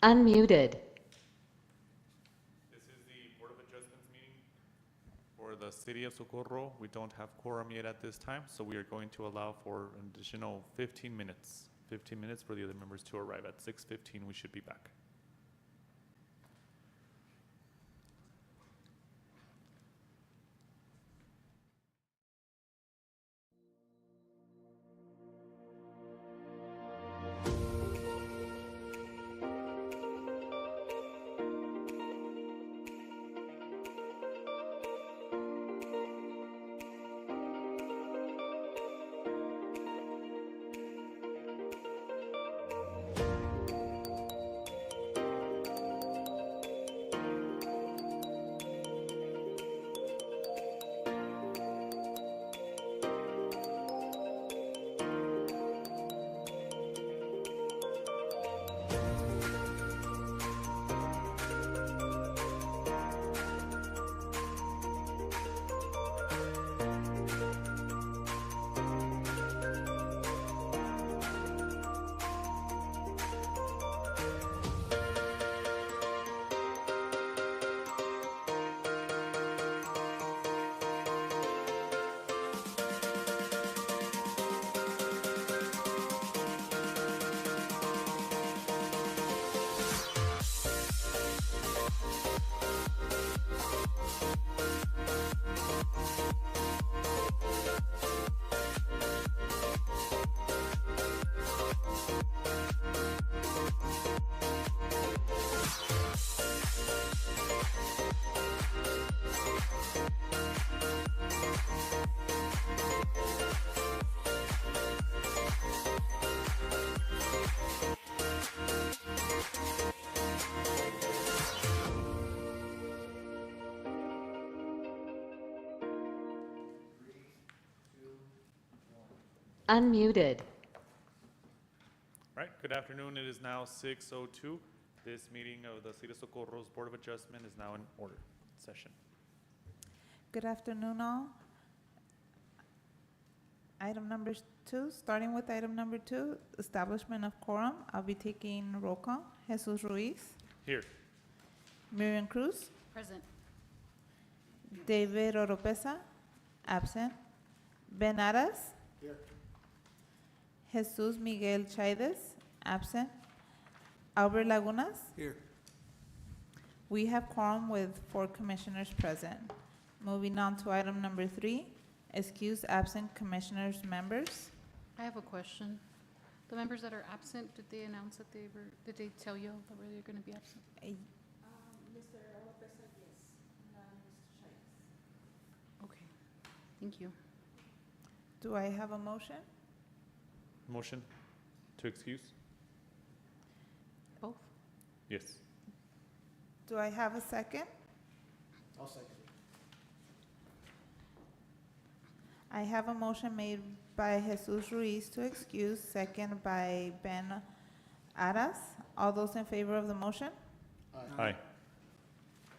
Unmuted. This is the Board of Adjustments meeting for the City of Socorro. We don't have quorum yet at this time, so we are going to allow for an additional 15 minutes. 15 minutes for the other members to arrive. At 6:15, we should be back. Unmuted. All right, good afternoon. It is now 6:02. This meeting of the City of Socorro's Board of Adjustment is now in order session. Good afternoon, all. Item number 2, starting with item number 2, establishment of quorum. I'll be taking roll call. Jesus Ruiz, Here. Miriam Cruz, Present. David Oropesa, absent. Ben Aras. Here. Jesus Miguel Chaides, absent. Albert Lagunas. Here. We have quorum with 4 commissioners present. Moving on to item number 3, excuse absent commissioners members. I have a question. The members that are absent, did they announce that did they tell you that they were going to be absent? Mr. Oropesa, yes, Mr. Chaides. Okay, thank you. Do I have a motion? Motion to excuse? Both? Yes. Do I have a second? I'll second it. I have a motion made by Jesus Ruiz to excuse, second by Ben Aras. All those in favor of the motion? Aye.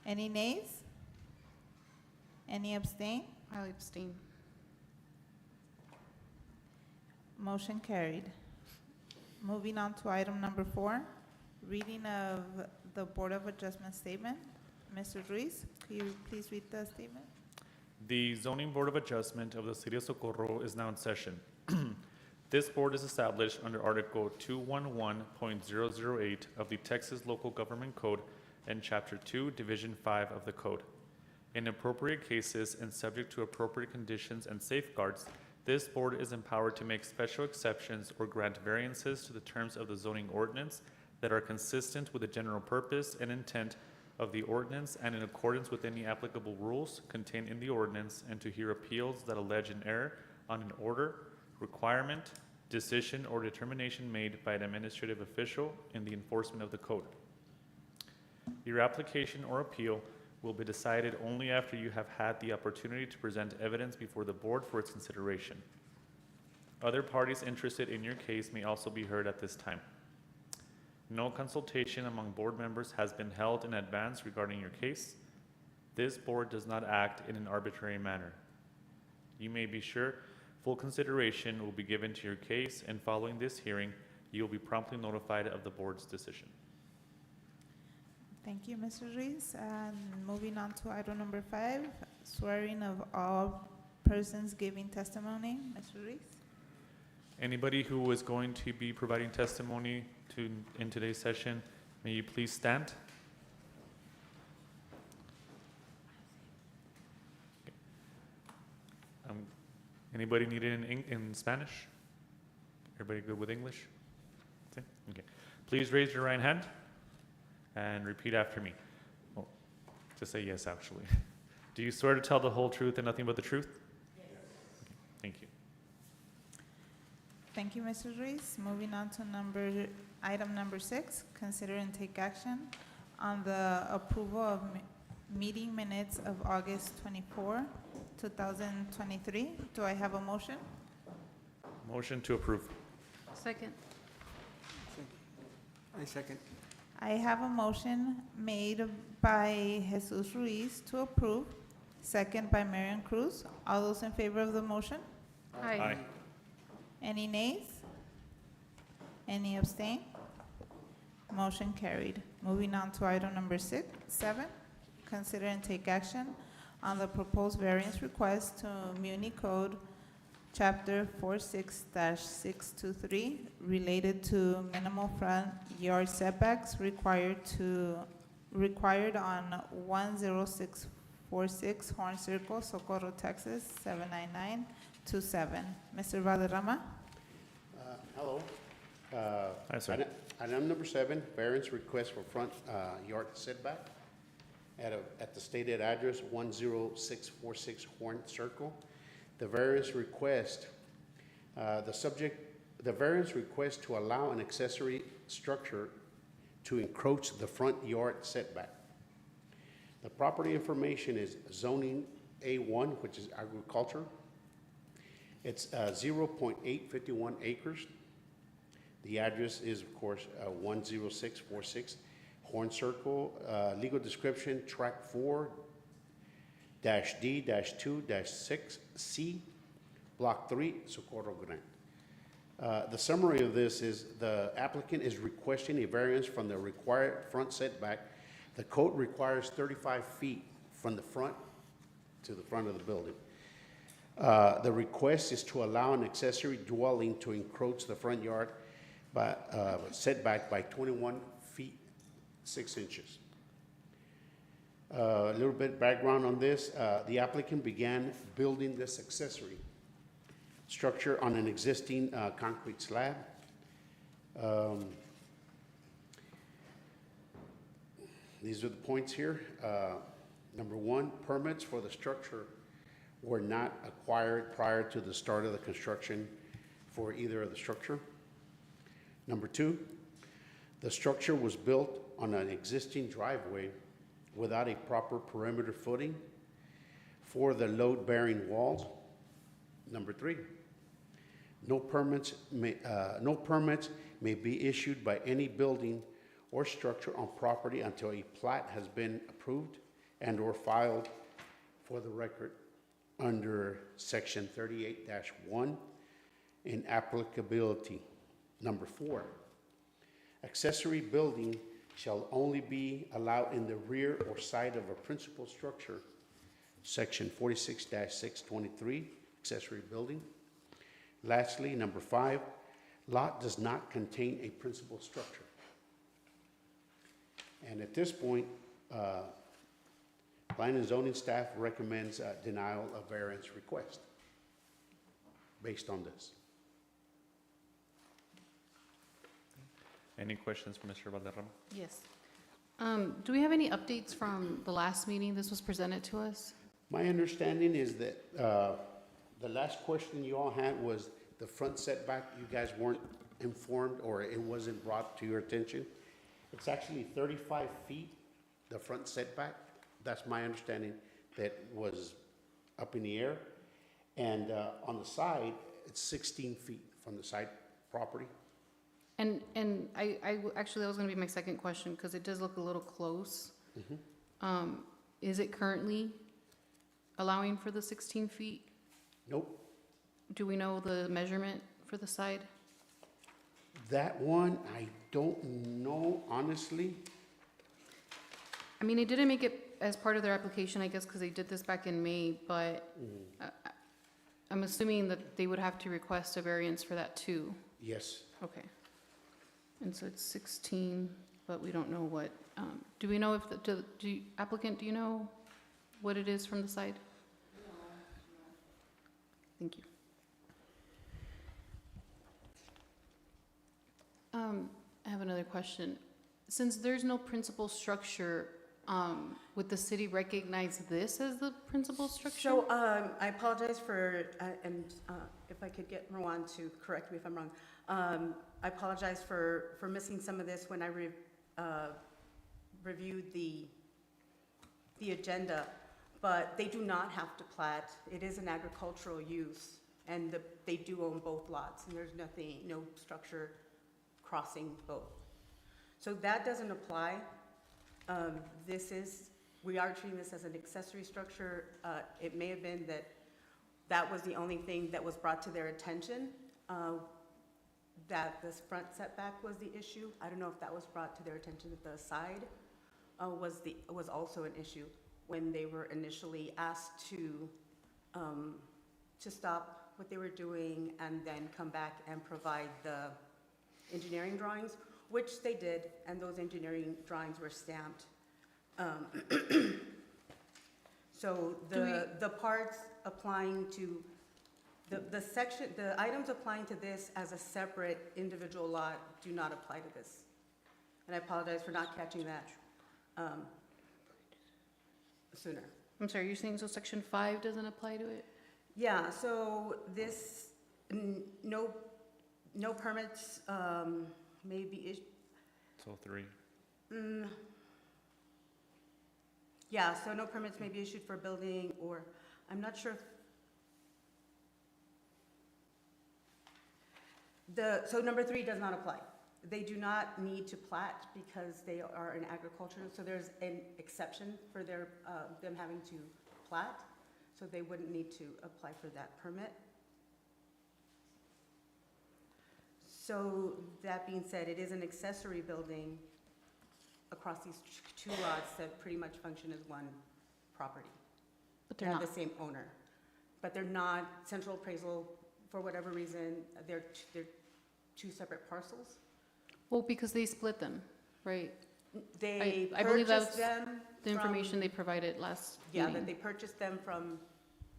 Any nays? Any abstain? I abstain. Motion carried. Moving on to item number 4, reading of the Board of Adjustment statement. Mr. Ruiz, could you please read the statement? The Zoning Board of Adjustment of the City of Socorro is now in session. This board is established under Article 211.008 of the Texas Local Government Code and Chapter 2, Division 5 of the Code. In appropriate cases and subject to appropriate conditions and safeguards, this board is empowered to make special exceptions or grant variances to the terms of the zoning ordinance that are consistent with the general purpose and intent of the ordinance and in accordance with any applicable rules contained in the ordinance, and to hear appeals that allege an error on an order, requirement, decision, or determination made by an administrative official in the enforcement of the code. Your application or appeal will be decided only after you have had the opportunity to present evidence before the board for its consideration. Other parties interested in your case may also be heard at this time. No consultation among board members has been held in advance regarding your case. This board does not act in an arbitrary manner. You may be sure full consideration will be given to your case, and following this hearing, you will be promptly notified of the board's decision. Thank you, Mr. Ruiz. And moving on to item number 5, swearing of all persons giving testimony. Mr. Ruiz? Anybody who is going to be providing testimony in today's session, may you please stand? Anybody need it in Spanish? Everybody good with English? Okay. Please raise your right hand and repeat after me. Oh, just say yes, actually. Do you swear to tell the whole truth and nothing but the truth? Yes. Okay. Thank you. Thank you, Mr. Ruiz. Moving on to item number 6, consider and take action on the approval of meeting minutes of August 24, 2023. Do I have a motion? Motion to approve. Second. I second. I have a motion made by Jesus Ruiz to approve, second by Marian Cruz. All those in favor of the motion? Aye. Any nays? Any abstain? Motion carried. Moving on to item number 7, consider and take action on the proposed variance request to Muni Code Chapter 46-623 related to minimal front yard setbacks required on 10646 Horn Circle, Socorro, Texas 79927. Mr. Valderrama? Hello. Hi, sir. Item number 7, variance request for front yard setback at the stated address 10646 Horn Circle. The variance request, the variance request to allow an accessory structure to encroach the front yard setback. The property information is zoning A1, which is agriculture. It's 0.851 acres. The address is, of course, 10646 Horn Circle. Legal description, track 4-D-2-6C, block 3, Socorro Grant. The summary of this is the applicant is requesting a variance from the required front setback. The code requires 35 feet from the front to the front of the building. The request is to allow an accessory dwelling to encroach the front yard by setback by 21 feet 6 inches. A little bit background on this. The applicant began building this accessory structure on an existing concrete slab. These are the points here. Number 1, permits for the structure were not acquired prior to the start of the construction for either of the structure. Number 2, the structure was built on an existing driveway without a proper perimeter footing for the load-bearing walls. Number 3, no permits may be issued by any building or structure on property until a plat has been approved and/or filed for the record under Section 38-1 in applicability. Number 4, accessory building shall only be allowed in the rear or side of a principal structure, Section 46-623, accessory building. Lastly, number 5, lot does not contain a principal structure. And at this point, Planning and Zoning staff recommends denial of variance request based on this. Any questions for Mr. Valderrama? Yes. Do we have any updates from the last meeting this was presented to us? My understanding is that the last question you all had was the front setback. You guys weren't informed, or it wasn't brought to your attention. It's actually 35 feet, the front setback. That's my understanding, that was up in the air. And on the side, it's 16 feet from the side property. And actually, that was going to be my second question, because it does look a little close. Is it currently allowing for the 16 feet? Nope. Do we know the measurement for the side? That one, I don't know, honestly. I mean, they didn't make it as part of their application, I guess, because they did this back in May, but I'm assuming that they would have to request a variance for that too. Yes. Okay. And so it's 16, but we don't know what, do we know if, applicant, do you know what it is from the side? No. Thank you. I have another question. Since there's no principal structure, would the city recognize this as the principal structure? So I apologize for, and if I could get Rowan to correct me if I'm wrong. I apologize for missing some of this when I reviewed the agenda, but they do not have to plat. It is an agricultural use, and they do own both lots, and there's nothing, no structure crossing both. So that doesn't apply. We are treating this as an accessory structure. It may have been that was the only thing that was brought to their attention, that this front setback was the issue. I don't know if that was brought to their attention that the side was also an issue when they were initially asked to stop what they were doing and then come back and provide the engineering drawings, which they did, and those engineering drawings were stamped. So the parts applying to, the items applying to this as a separate individual lot do not apply to this. And I apologize for not catching that sooner. I'm sorry, you're saying so section 5 doesn't apply to it? Yeah, so this, no permits may be issued. So 3. Yeah, so no permits may be issued for building, or, I'm not sure if so number 3 does not apply. They do not need to plat because they are in agriculture, so there's an exception for them having to plat, so they wouldn't need to apply for that permit. So that being said, it is an accessory building across these two lots that pretty much function as one property. But They they're have not. the same owner, but they're not central appraisal for whatever reason. They're two separate parcels. Well, because they split them, right? They I believe purchased that's them The information from, they provided last yeah, meeting. that they purchased them from,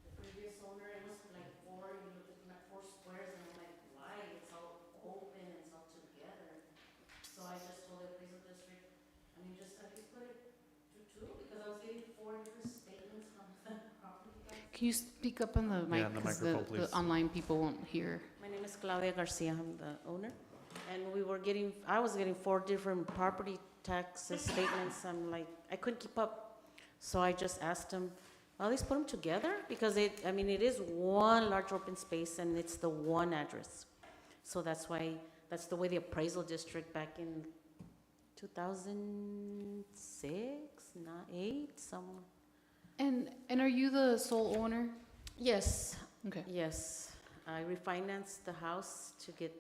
The previous owner, it was like 4, you look at like 4 squares, and I'm like, why? It's all open, it's all together. So I just told the appraisal district, I mean, just at least put it to 2, because I was getting 4 different statements from the property guys. Can you speak up on the mic? Yeah, on the 'Cause microphone, the please. online people won't hear. My name is Claudia Garcia, I'm the owner. And I was getting 4 different property tax statements. I'm like, I couldn't keep up. So I just asked them, well, let's put them together, because it is one large open space and it's the one address. So that's the way the appraisal district back in 2006, 8, somewhere. And are you the sole owner? Yes, Okay. yes. I refinanced the house to get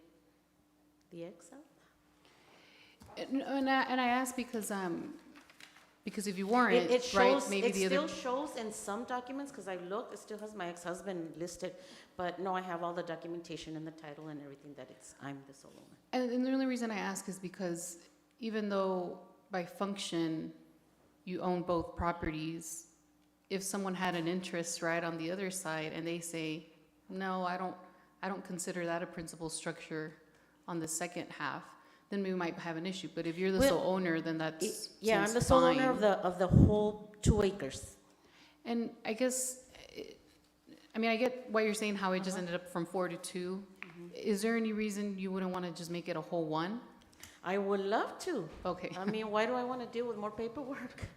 the X out. And I ask because if you weren't, It shows, right, maybe it the still other. shows in some documents, because I looked, it still has my ex-husband listed, but no, I have all the documentation and the title and everything that I'm the sole owner. And the only reason I ask is because even though by function you own both properties, if someone had an interest right on the other side and they say, no, I don't consider that a principal structure on the second half, then we might have an issue. But if you're the Well, sole owner, then that's Yeah, I'm seems the sole owner fine. of the whole 2 acres. And I guess, I get why you're saying how it just ended up from 4 to 2. Is there any reason you wouldn't want to just make it a whole 1? I would love to. Okay. I mean, why do I want to deal with more paperwork?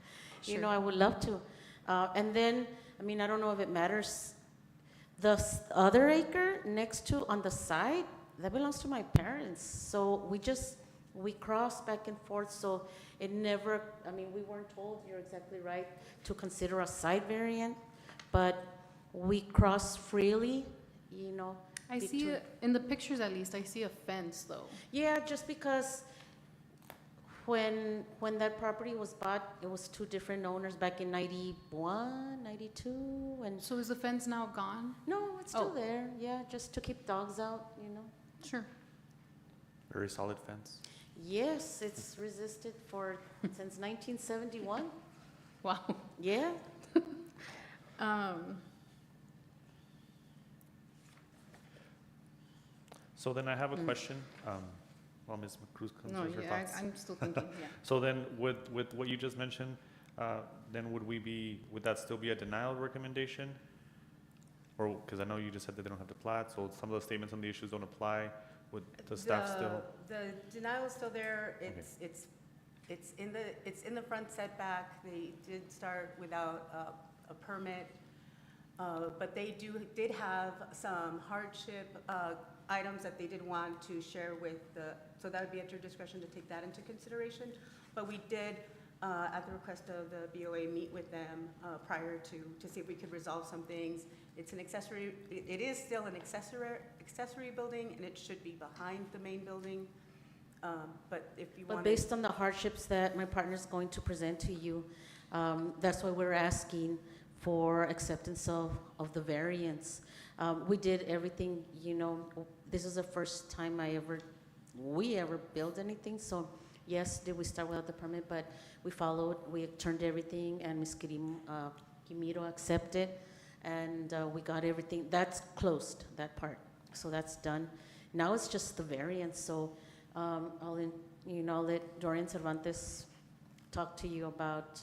You Sure. know, I would love to. And then, I don't know if it matters, the other acre next to, on the side, that belongs to my parents. So we cross back and forth, so it never, we weren't told, you're exactly right, to consider a side variant, but we cross freely, you know. I see, between- in the pictures at least, I see a fence though. Yeah, just because When that property was bought, it was two different owners back in 91, 92, and, So is the fence now gone? no, it's still Oh. there, yeah, just to keep dogs out, you know. Sure. Very solid fence. Yes, it's resisted since 1971, Wow. yeah. So then I have a question, while Ms. Cruz No, considers her yeah, thoughts. I'm still thinking, yeah. So then with what you just mentioned, then would that still be a denial recommendation? Or, because I know you just said that they don't have the plat, so some of the statements on the issues don't apply, would the staff still? The denial is still there. Okay. It's in the front setback. They did start without a permit. But they did have some hardship items that they did want to share with so that would be at your discretion to take that into consideration. But we did, at the request of the BOA, meet with them prior to see if we could resolve some things. It's an accessory, it is still an accessory building, and it should be behind the main building. But if you want. But based on the hardships that my partner's going to present to you, that's why we're asking for acceptance of the variance. We did everything, you know, this is the first time we ever built anything, so yes, did we start without the permit, but we turned everything, and Ms. Quimiro accepted, and we got everything, that's closed, that part, so that's done. Now it's just the variance, so I'll let Dorian Cervantes talk to you about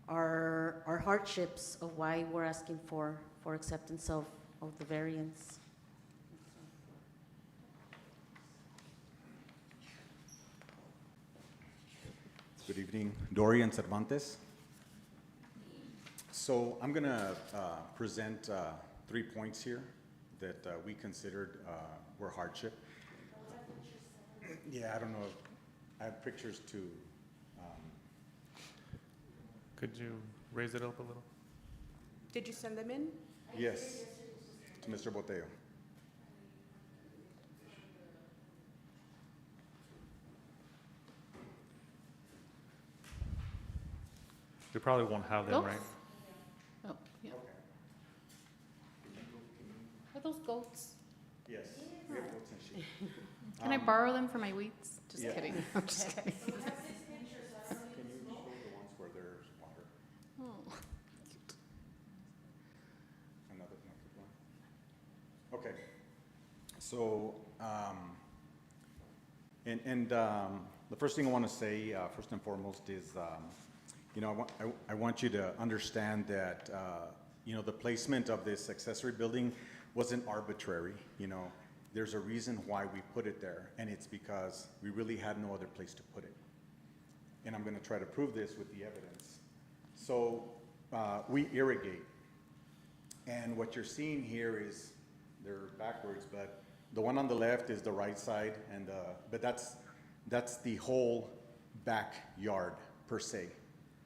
our hardships of why we're asking for acceptance of the variance. Good evening, Dorian Cervantes. So I'm going to present 3 points here that we considered were hardship. Yeah, I don't know. I have pictures too. Could you raise it up a little? Did you send them in? Yes, to Mr. Boteo. We probably won't have them, Both? right? Oh, yeah. Are those goats? Yes, we have goats and sheep. Can I borrow them for my weeds? Just yeah. kidding. I'm just kidding. Can you show the ones where there's water? Oh. Another one. Okay. So, the first thing I want to say, first and foremost, is, I want you to understand that, the placement of this accessory building wasn't arbitrary. There's a reason why we put it there, and it's because we really had no other place to put it. And I'm going to try to prove this with the evidence. So, we irrigate. And what you're seeing here is, they're backwards, but the one on the left is the right side, but that's the whole backyard per se,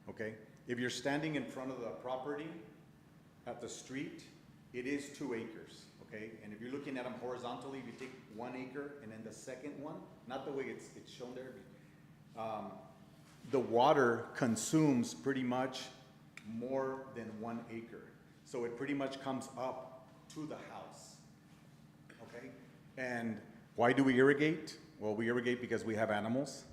okay? If you're standing in front of the property at the street, it is 2 acres, okay? And if you're looking at them horizontally, if you take 1 acre and then the second one, not the way it's shown there, the water consumes pretty much more than 1 acre. So it pretty much comes up to the house, okay? And why do we irrigate? Well, we irrigate because we have animals.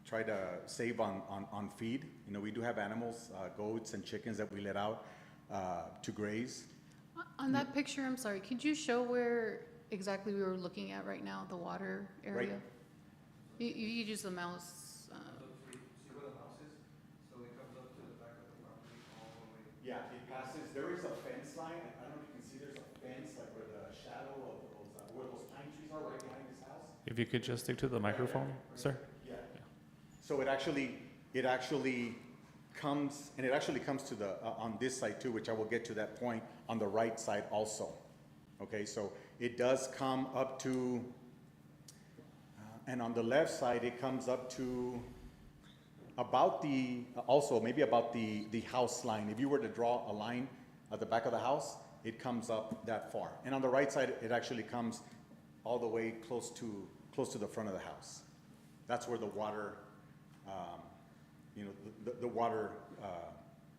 Try to save on feed. We do have animals, goats and chickens that we let out to graze. On that picture, I'm sorry, could you show where exactly we were looking at right now, the water area? Right. You use the mouse. See where the house is? So it comes up to the back of the property all the way. Yeah, it passes, there is a fence line. I don't know if you can see, there's a fence like where the shadow of where those pine trees are right behind this house. If you could just stick to the microphone, sir? Yeah. So it actually comes, and it actually comes to the, on this side too, which I will get to that point, on the right side also. Okay, so it does come up to, and on the left side, it comes up to about maybe about the house line. If you were to draw a line at the back of the house, it comes up that far. And on the right side, it actually comes all the way close to close to the front of the house. That's where the water, the water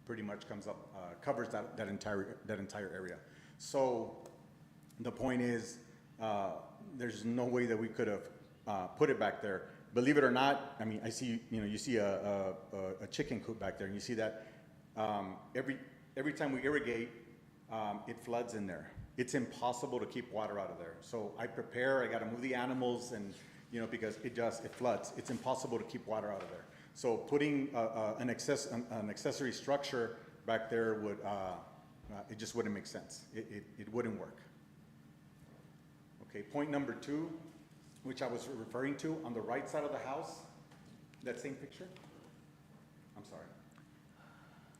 pretty much comes up, covers that entire area. So the point is, there's no way that we could have put it back there. Believe it or not, I mean, I see, you see a chicken coop back there, and you see that every time we irrigate, it floods in there. It's impossible to keep water out of there. So I gotta move the animals, and, because it floods. It's impossible to keep water out of there. So putting an accessory structure back there would, it just wouldn't make sense. It wouldn't work. Okay, point number 2, which I was referring to, on the right side of the house, that same picture? I'm sorry.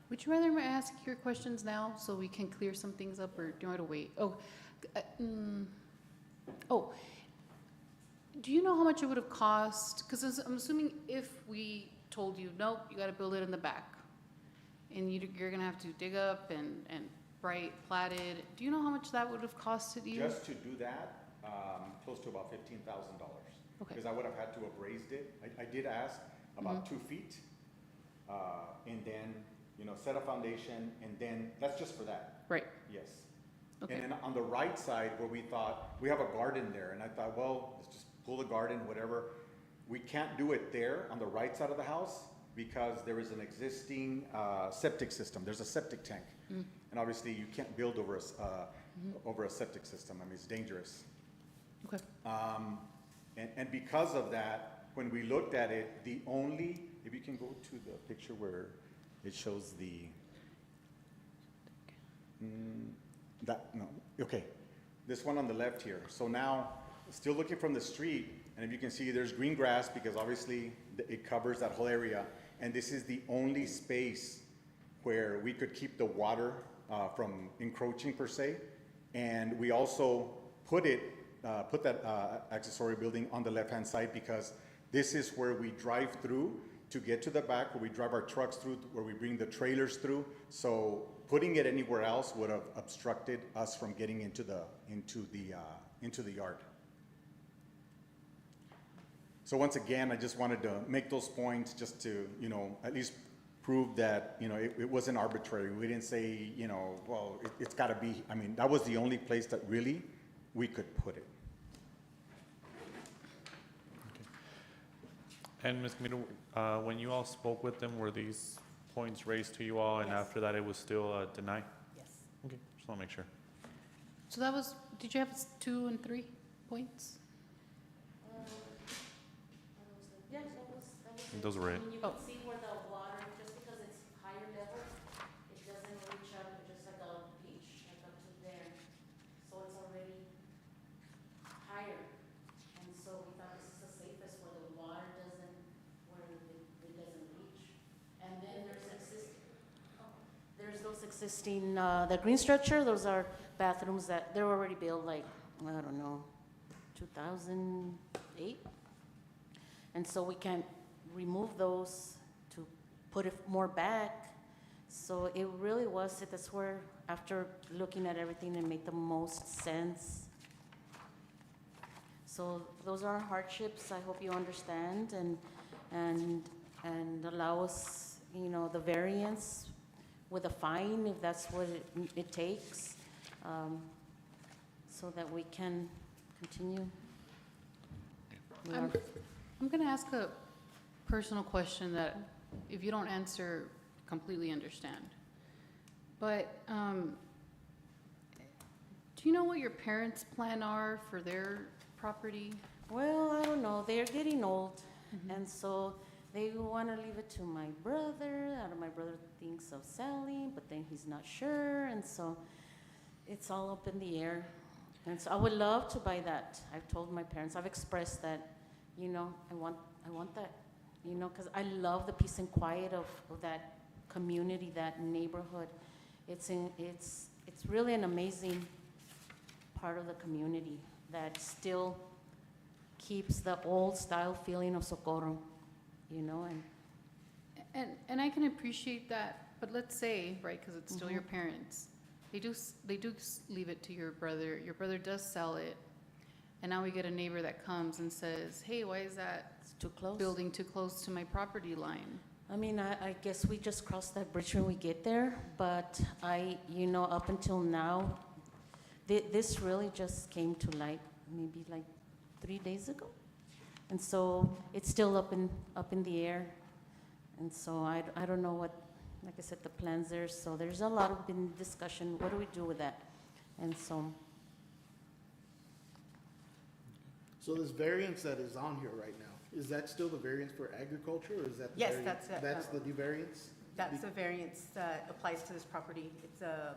Would you rather I ask your questions now so we can clear some things up, or do you want to wait? Do you know how much it would have cost? Because I'm assuming if we told you, nope, you got to build it in the back, and you're going to have to dig up and plat it. Do you know how much that would have costed you? Just to do that, close to about $15,000. Okay. Because I would have had to have raised it. I did ask about 2 feet, and then, set a foundation, and then, that's just for that. Right. Yes. Okay. And then on the right side, where we thought, we have a garden there, and I thought, well, let's just pull the garden, whatever. We can't do it there on the right side of the house because there is an existing septic system. There's a septic tank. And obviously, you can't build over a septic system. I mean, it's dangerous. Okay. And because of that, when we looked at it, if you can go to the picture where it shows this one on the left here. So now, still looking from the street, and if you can see, there's green grass because obviously it covers that whole area. And this is the only space where we could keep the water from encroaching per se. And we also put that accessory building on the left-hand side because this is where we drive through to get to the back, where we drive our trucks through, where we bring the trailers through. So putting it anywhere else would have obstructed us from getting into the yard. So once again, I just wanted to make those points just to, at least prove that, it wasn't arbitrary. We didn't say, well, it's got to be. I mean, that was the only place that really we could put it. And Ms. Camino, when you all spoke with them, were these points raised to you all, and Yes. after that it was still denied? Yes. Okay, just want to make sure. So did you have 2 and 3 points? Yeah, that was Those were it. I mean, you Oh. can see where the water, just because it's higher level, it doesn't reach up, just like a beach, like up to there. So it's already higher. And so we thought this is the safest where the water doesn't, it doesn't reach. And then there's those existing, the green structure, those are bathrooms that they're already built like, I don't know, 2008. And so we can remove those to put it more back. So it really was, that's where, after looking at everything, it made the most sense. So those are hardships, I hope you understand, and allow us, the variance with a fine, if that's what it takes, so that we can continue. We are- I'm going to ask a personal question that if you don't answer, completely understand. But do you know what your parents' plan are for their property? Well, I don't know, they're getting old, and so they want to leave it to my brother. My brother thinks of selling, but then he's not sure, and so it's all up in the air. And so I would love to buy that. I've told my parents, I've expressed that, I want that, because I love the peace and quiet of that community, that neighborhood. It's really an amazing part of the community that still keeps the old style feeling of Socorro, and And I can appreciate that, but let's say, right, because it's still your parents, they do leave it to your brother. Your brother does sell it. And now we get a neighbor that comes and says, hey, why is that It's too close. building too close to my property line? I mean, I guess we just cross that bridge when we get there, but up until now, this really just came to light maybe like 3 days ago. And so it's still up in the air. And so I don't know what, like I said, the plans there. So there's a lot of been discussion, what do we do with that? And so, So this variance that is on here right now, is that still the variance for agriculture, or is that the Yes, variance? that's it. That's the new variance? That's a variance that applies to this property. It's a,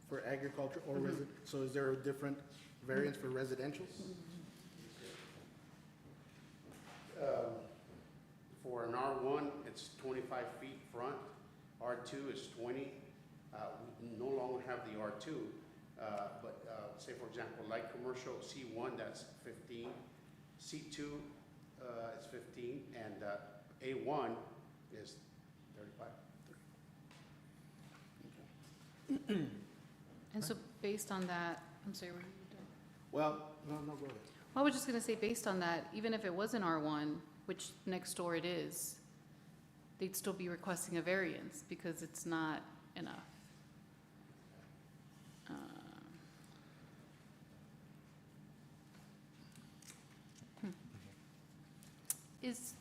For agriculture or Mhm. resi, so is there a different variance for residential? For an R1, it's 25 feet front, R2 is 20. We no longer have the R2, but say, for example, light commercial, C1, that's 15, C2 is 15, and A1 is 35. And so based on that, I'm sorry, what are you doing? Well, no, go ahead. Well, I was just gonna say, based on that, even if it was an R1, which next door it is, they'd still be requesting a variance because it's not enough. Is,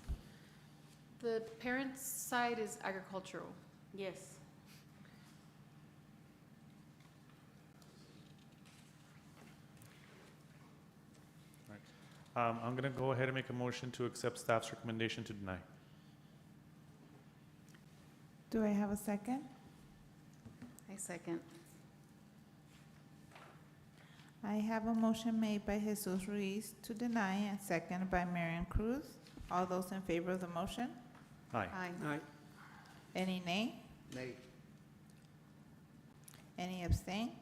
the parents' side is agricultural? yes. I'm gonna go ahead and make a motion to accept staff's recommendation to deny. Do I have a second? I second. I have a motion made by Jesus Ruiz to deny and seconded by Marion Cruz. All those in favor of the motion? Aye. Aye. Any nay? Nay. Any abstain?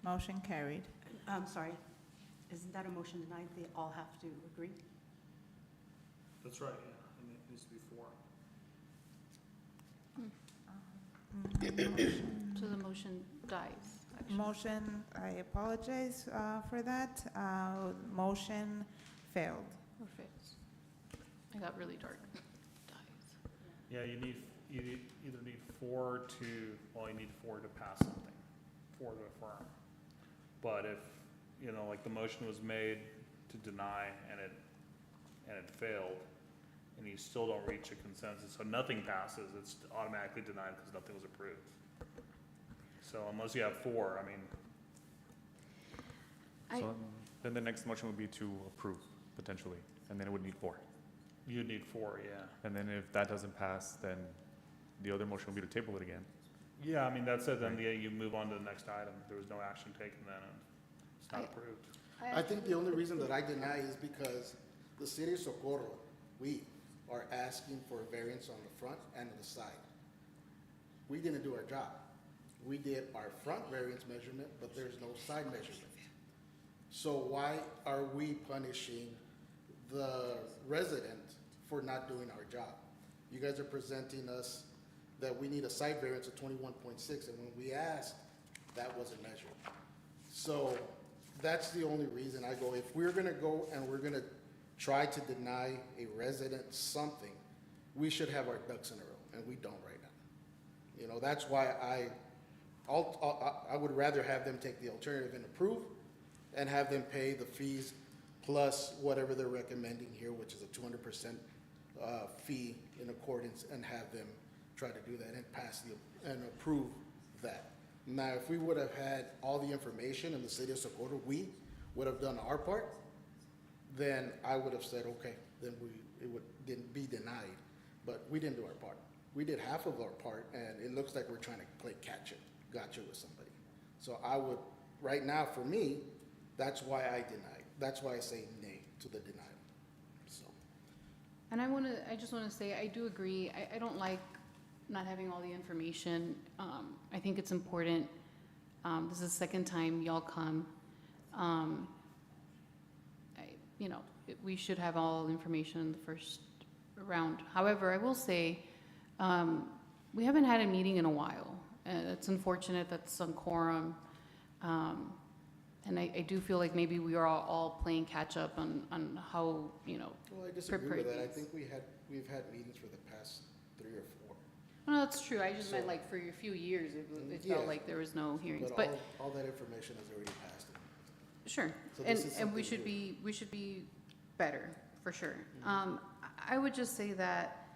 Motion carried. I'm sorry, isn't that a motion tonight? They all have to agree? That's right, yeah, and it needs to be 4. So the motion dies, actually. Motion, I apologize for that. Motion failed. Or fixed. It got really dark. Dies. Yeah, you either need 4 to, well, you need 4 to pass something, 4 to affirm. But if, like the motion was made to deny and it failed, and you still don't reach a consensus, so nothing passes, it's automatically denied because nothing was approved. So unless you have 4, I mean, So then the next motion would be to approve, potentially, and then it would need 4. you'd need 4, yeah. And then if that doesn't pass, then the other motion would be to table it again. Yeah, I mean, that's it, then you move on to the next item. There was no action taken then, and it's not approved. I think the only reason that I deny is because the city of Socorro, we are asking for a variance on the front and on the side. We didn't do our job. We did our front variance measurement, but there's no side measurement. So why are we punishing the resident for not doing our job? You guys are presenting us that we need a side variance of 21.6, and when we asked, that wasn't measured. So that's the only reason I go, if we're gonna go and we're gonna try to deny a resident something, we should have our ducks in a row, and we don't right now. That's why I would rather have them take the alternative and approve, and have them pay the fees plus whatever they're recommending here, which is a 200% fee in accordance, and have them try to do that and and approve that. Now, if we would have had all the information in the city of Socorro, we would have done our part, then I would have said, okay, then it would be denied. But we didn't do our part. We did half of our part, and it looks like we're trying to play gotcha with somebody. So I would, right now, for me, that's why I deny. That's why I say nay to the denial. So, And I just wanna say, I do agree, I don't like not having all the information. I think it's important. This is the second time y'all come. We should have all information in the first round. However, I will say, we haven't had a meeting in a while. It's unfortunate that's on quorum. And I do feel like maybe we are all playing catch up on how, you know, Well, I disagree with that. I Preparedness. think we've had meetings for the past 3 or 4. no, that's true. I just meant So- like for a few years, it Yeah. felt like there was no hearings. But But all that information has already passed. sure, So and, this is and we something should be better, for sure. Mm-hmm. I would just say that,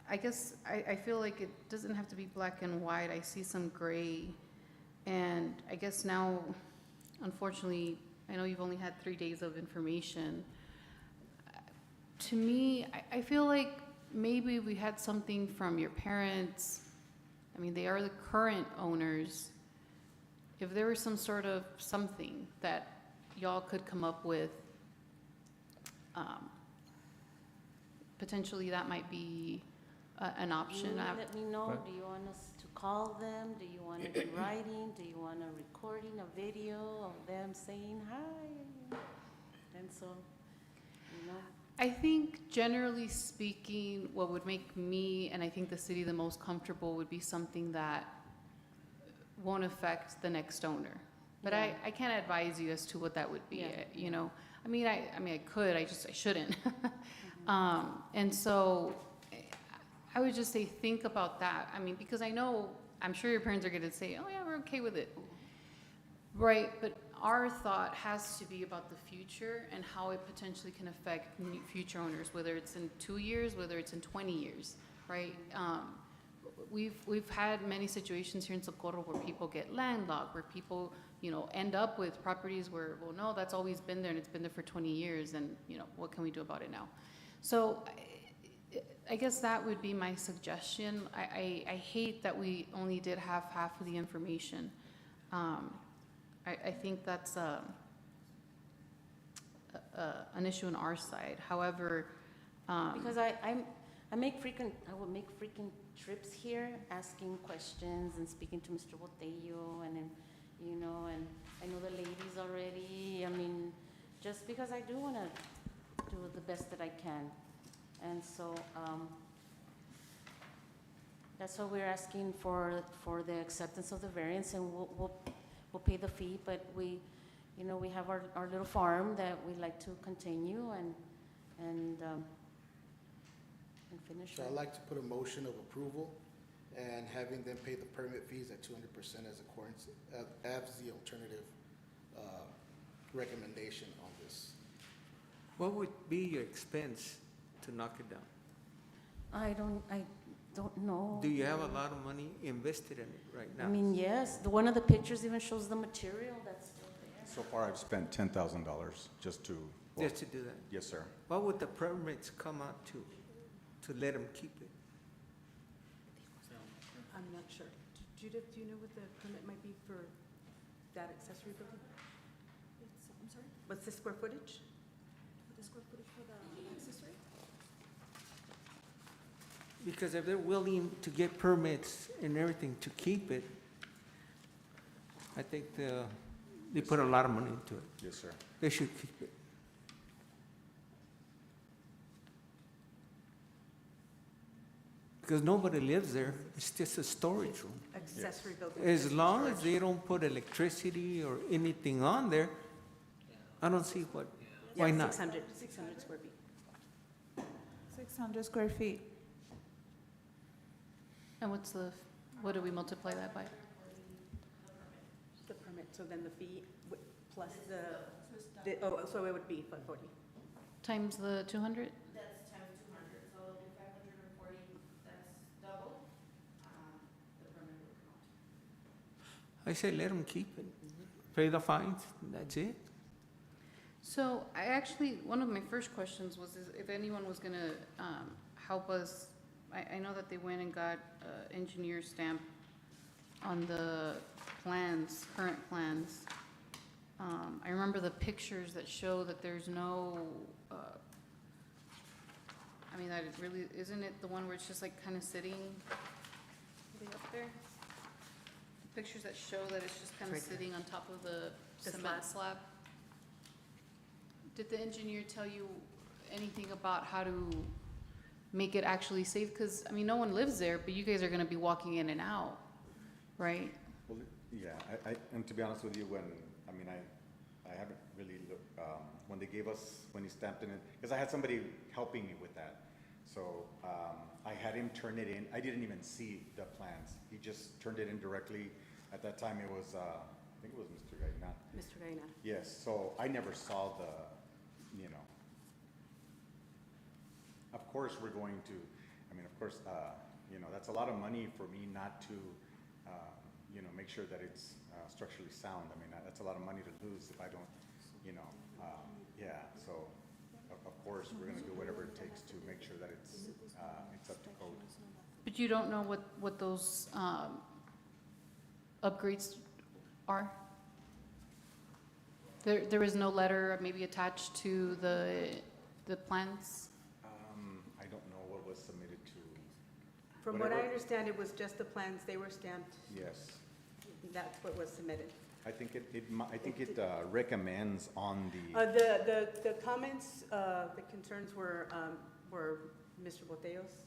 I guess, I feel like it doesn't have to be black and white, I see some gray, and I guess now, unfortunately, I know you've only had 3 days of information. To me, I feel like maybe we had something from your parents, I mean, they are the current owners, if there was some sort of something that y'all could come up with, potentially that might be an option. You let me know, do you want us to call them? Do you want it in writing? Do you want a recording, a video of them saying hi? And so, you know, I think generally speaking, what would make me and I think the city the most comfortable would be something that won't affect the next owner. But Yeah. I can't advise you as to what that would be, Yeah. you know? I mean, I could, I shouldn't. And so I would just say, think about that. I mean, because I know, I'm sure your parents are gonna say, oh yeah, we're okay with it. Right, but our thought has to be about the future and how it potentially can affect future owners, whether it's in 2 years, whether it's in 20 years, right? We've had many situations here in Socorro where people get landlocked, where people, you know, end up with properties where, well, no, that's always been there and it's been there for 20 years and, you know, what can we do about it now? So I guess that would be my suggestion. I hate that we only did have half of the information. I think that's an issue on our side. However, because I will make frequent trips here, asking questions and speaking to Mr. Botello, and then, you know, and I know the ladies already. I mean, just because I do want to do the best that I can, and so that's why we're asking for the acceptance of the variance, and we'll pay the fee, but we, you know, we have our little farm that we like to continue and finish. So I'd like to put a motion of approval and having them pay the permit fees at 200% as the alternative recommendation on this. What would be your expense to knock it down? I don't know. Do you have a lot of money invested in it right now? I mean, yes, one of the pictures even shows the material that's still there. So far, I've spent $10,000 just to. well, Just to do that? Yes, sir. What would the permits come out to let them keep it? I'm not sure. Judith, do you know what the permit might be for that accessory building? I'm sorry, What's the square footage? the square footage for the accessory? Because if they're willing to get permits and everything to keep it, I think they put a lot of money into it. Yes, sir. They should keep it. Because nobody lives there, it's just a storage room. Accessory building. As long as they don't put electricity or anything on there, I don't see why not? 600 square feet. 600 square feet. and what do we multiply that by? The permit, so then the fee plus so it would be 540. Times the 200? That's times 200, so it'll be 540, that's double, the permit would come out. I say let them keep it, pay the fines, that's it. So one of my first questions was if anyone was gonna help us. I know that they went and got engineer stamp on the plans, current plans. I remember the pictures that show that there's no, I mean, that it really, isn't it the one where it's just like kind of sitting? Are they up there? The pictures that show that it's just kind of Right there. sitting on top of the The cement slab? Did the engineer tell you anything about how to make it actually safe? Because, I mean, no one lives there, but you guys are gonna be walking in and out, right? Well, yeah, and to be honest with you, when, I mean, I haven't really looked, when they gave us, when he stamped it in, because I had somebody helping me with that. So, I had him turn it in. I didn't even see the plans. He just turned it in directly. At that time, it was, I think it was Mr. Gallina. Mr. Gaina. Yes, so I never saw the, you know. Of course, we're going to, I mean, of course, you know, that's a lot of money for me not to, you know, make sure that it's structurally sound. I mean, that's a lot of money to lose if I don't, you know, yeah, so of course, we're gonna do whatever it takes to make sure that it's up to code. But you don't know what those upgrades are? There is no letter maybe attached to the plans? I don't know what was submitted to, From what I Whatever. understand, it was just the plans, they were stamped, yes. that's what was submitted. I think I think it recommends on the, The comments, the concerns were Mr. Botello's,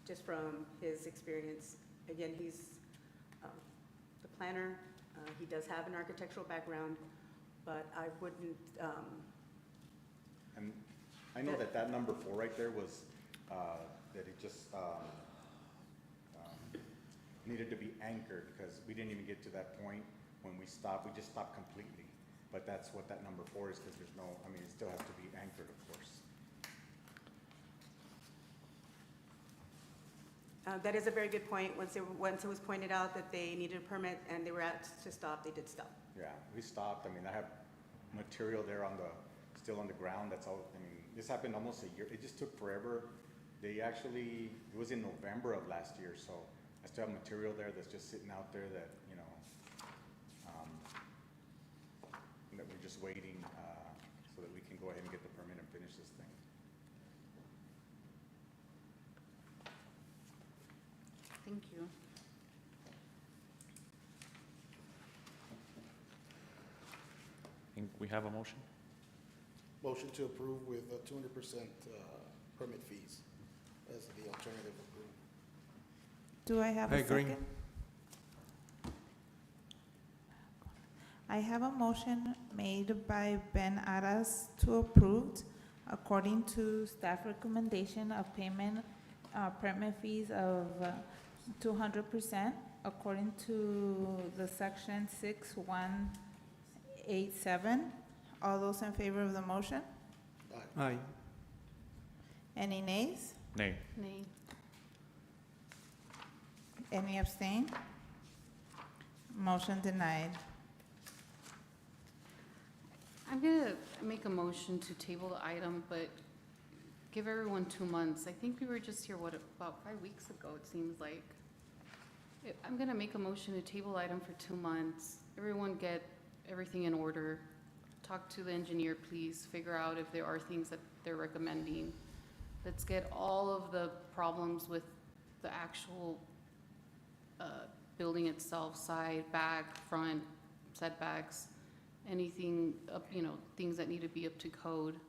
just from his experience. Again, he's the planner, he does have an architectural background, but I wouldn't, and I know that number 4 right there was, that it just, needed to be anchored, because we didn't even get to that point when we stopped. We just stopped completely. But that's what that number 4 is, because there's no, I mean, it still has to be anchored, of course. that is a very good point. Once it was pointed out that they needed a permit and they were asked to stop, they did stop. Yeah, we stopped. I mean, I have material there still on the ground. That's all, I mean, this happened almost a year. It just took forever. They actually, it was in November of last year, so I still have material there that's just sitting out there that, you know, that we're just waiting, so that we can go ahead and get the permit and finish this thing. Thank you. I think we have a motion. Motion to approve with 200% permit fees as the alternative approval. Do I have I a agree. second? I have a motion made by Ben Aras to approve according to staff recommendation of payment, permit fees of 200% according to the section 6187. All those in favor of the motion? Aye. Any nays? Nay. Nay. Any abstain? Motion denied. I'm gonna make a motion to table the item, but give everyone 2 months. I think we were just here, about 5 weeks ago, it seems like. I'm gonna make a motion to table the item for 2 months. Everyone get everything in order. Talk to the engineer, please. Figure out if there are things that they're recommending. Let's get all of the problems with the actual building itself, side, back, front, setbacks, anything up, you know, things that need to be up to code.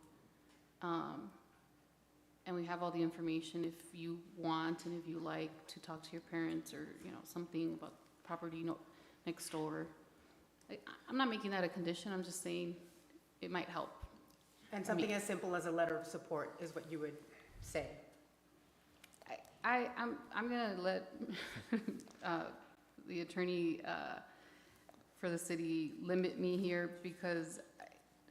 And we have all the information if you want and if you like to talk to your parents or, you know, something about property next door. I'm not making that a condition, I'm just saying it might help. And something as simple as a letter of support is what you would say. I'm gonna let the attorney for the city limit me here because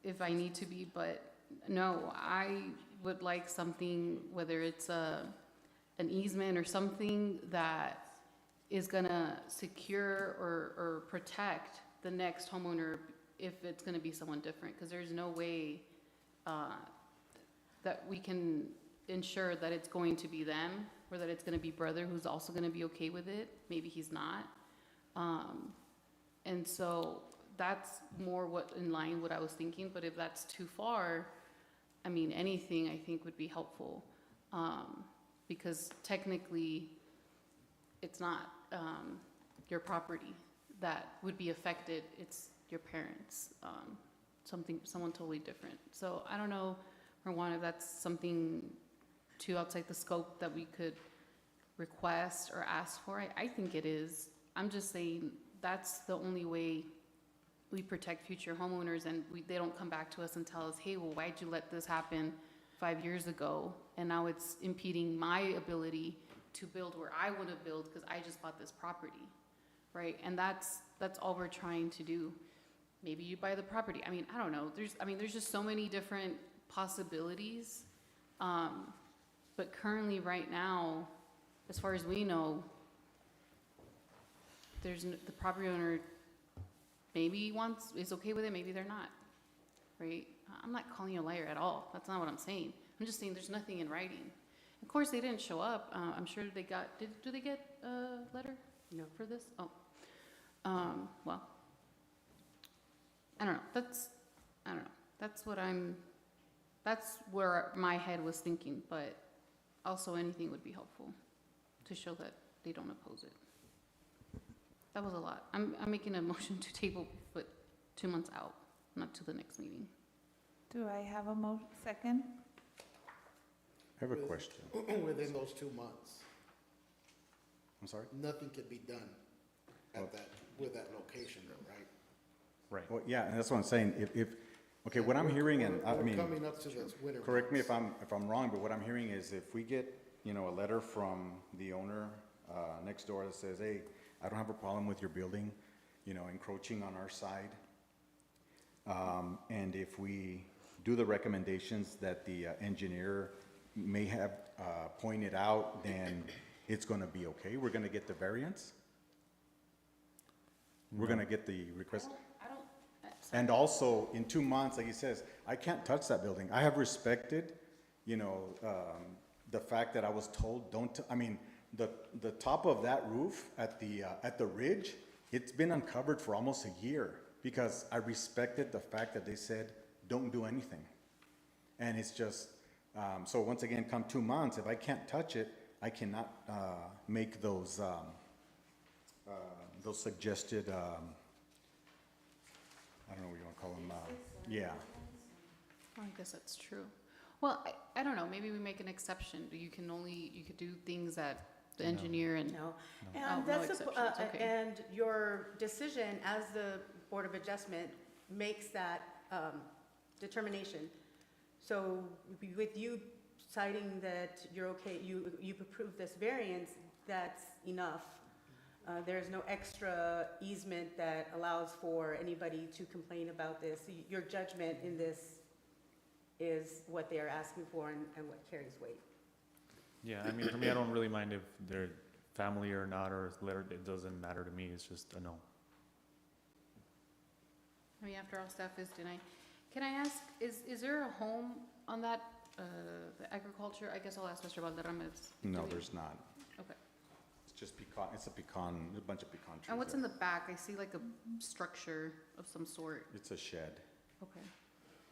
if I need to be, but no, I would like something, whether it's an easement or something that is gonna secure or protect the next homeowner if it's gonna be someone different, because there's no way that we can ensure that it's going to be them or that it's gonna be brother who's also gonna be okay with it. Maybe he's not. And so that's more what in line what I was thinking, but if that's too far, I mean, anything I think would be helpful. Because technically, it's not your property that would be affected, it's your parents, someone totally different. So I don't know, Marwan, if that's something too outside the scope that we could request or ask for. I think it is. I'm just saying that's the only way we protect future homeowners and they don't come back to us and tell us, hey, well, why'd you let this happen 5 years ago? And now it's impeding my ability to build where I want to build because I just bought this property, right? And that's all we're trying to do. Maybe you buy the property. I mean, I don't know. There's just so many different possibilities. But currently, right now, as far as we know, the property owner maybe is okay with it, maybe they're not, right? I'm not calling you a liar at all. That's not what I'm saying. I'm just saying there's nothing in writing. Of course, they didn't show up. I'm sure they got, do they get a letter? No. For this? Oh. Well, I don't know. I don't know. That's where my head was thinking, but also anything would be helpful to show that they don't oppose it. That was a lot. I'm making a motion to table, but 2 months out, not to the next meeting. Do I have a second? I have a question. Within those 2 months, I'm sorry? nothing can be done at that, with that location though, right? Right. Well, yeah, and that's what I'm saying. Okay, what I'm hearing, and I We're mean, coming up to the winter. correct me months. if I'm wrong, but what I'm hearing is if we get, a letter from the owner next door that says, hey, I don't have a problem with your building, encroaching on our side. And if we do the recommendations that the engineer may have pointed out, then it's going to be okay. We're going to get the variance. We're going to get the request. And also, in 2 months, like he says, I can't touch that building. I have respected, the fact that I was told, the top of that roof at the ridge, it's been uncovered for almost a year because I respected the fact that they said, don't do anything. And it's just, so once again, come 2 months, if I can't touch it, I cannot make those suggested, I don't know what you want to call them, yeah. Well, I guess that's true. Well, I don't know, maybe we make an exception. You could do things that the engineer and. No, Oh, and no that's, exceptions, okay. and your decision as the Board of Adjustment makes that determination. So with you citing that you're okay, you've approved this variance, that's enough. There's no extra easement that allows for anybody to complain about this. Your judgment in this is what they are asking for and what carries weight. Yeah, I mean, for me, I don't really mind if they're family or not, or letter, it doesn't matter to me, it's just a no. I mean, after all, staff is denied. Can I ask, is there a home on that, the agriculture? I guess I'll ask Mr. Valderramas. No, there's not. Okay. It's just pecan, a bunch of pecan trees. And what's there. in the back? I see like a structure of some sort. It's a shed. Okay.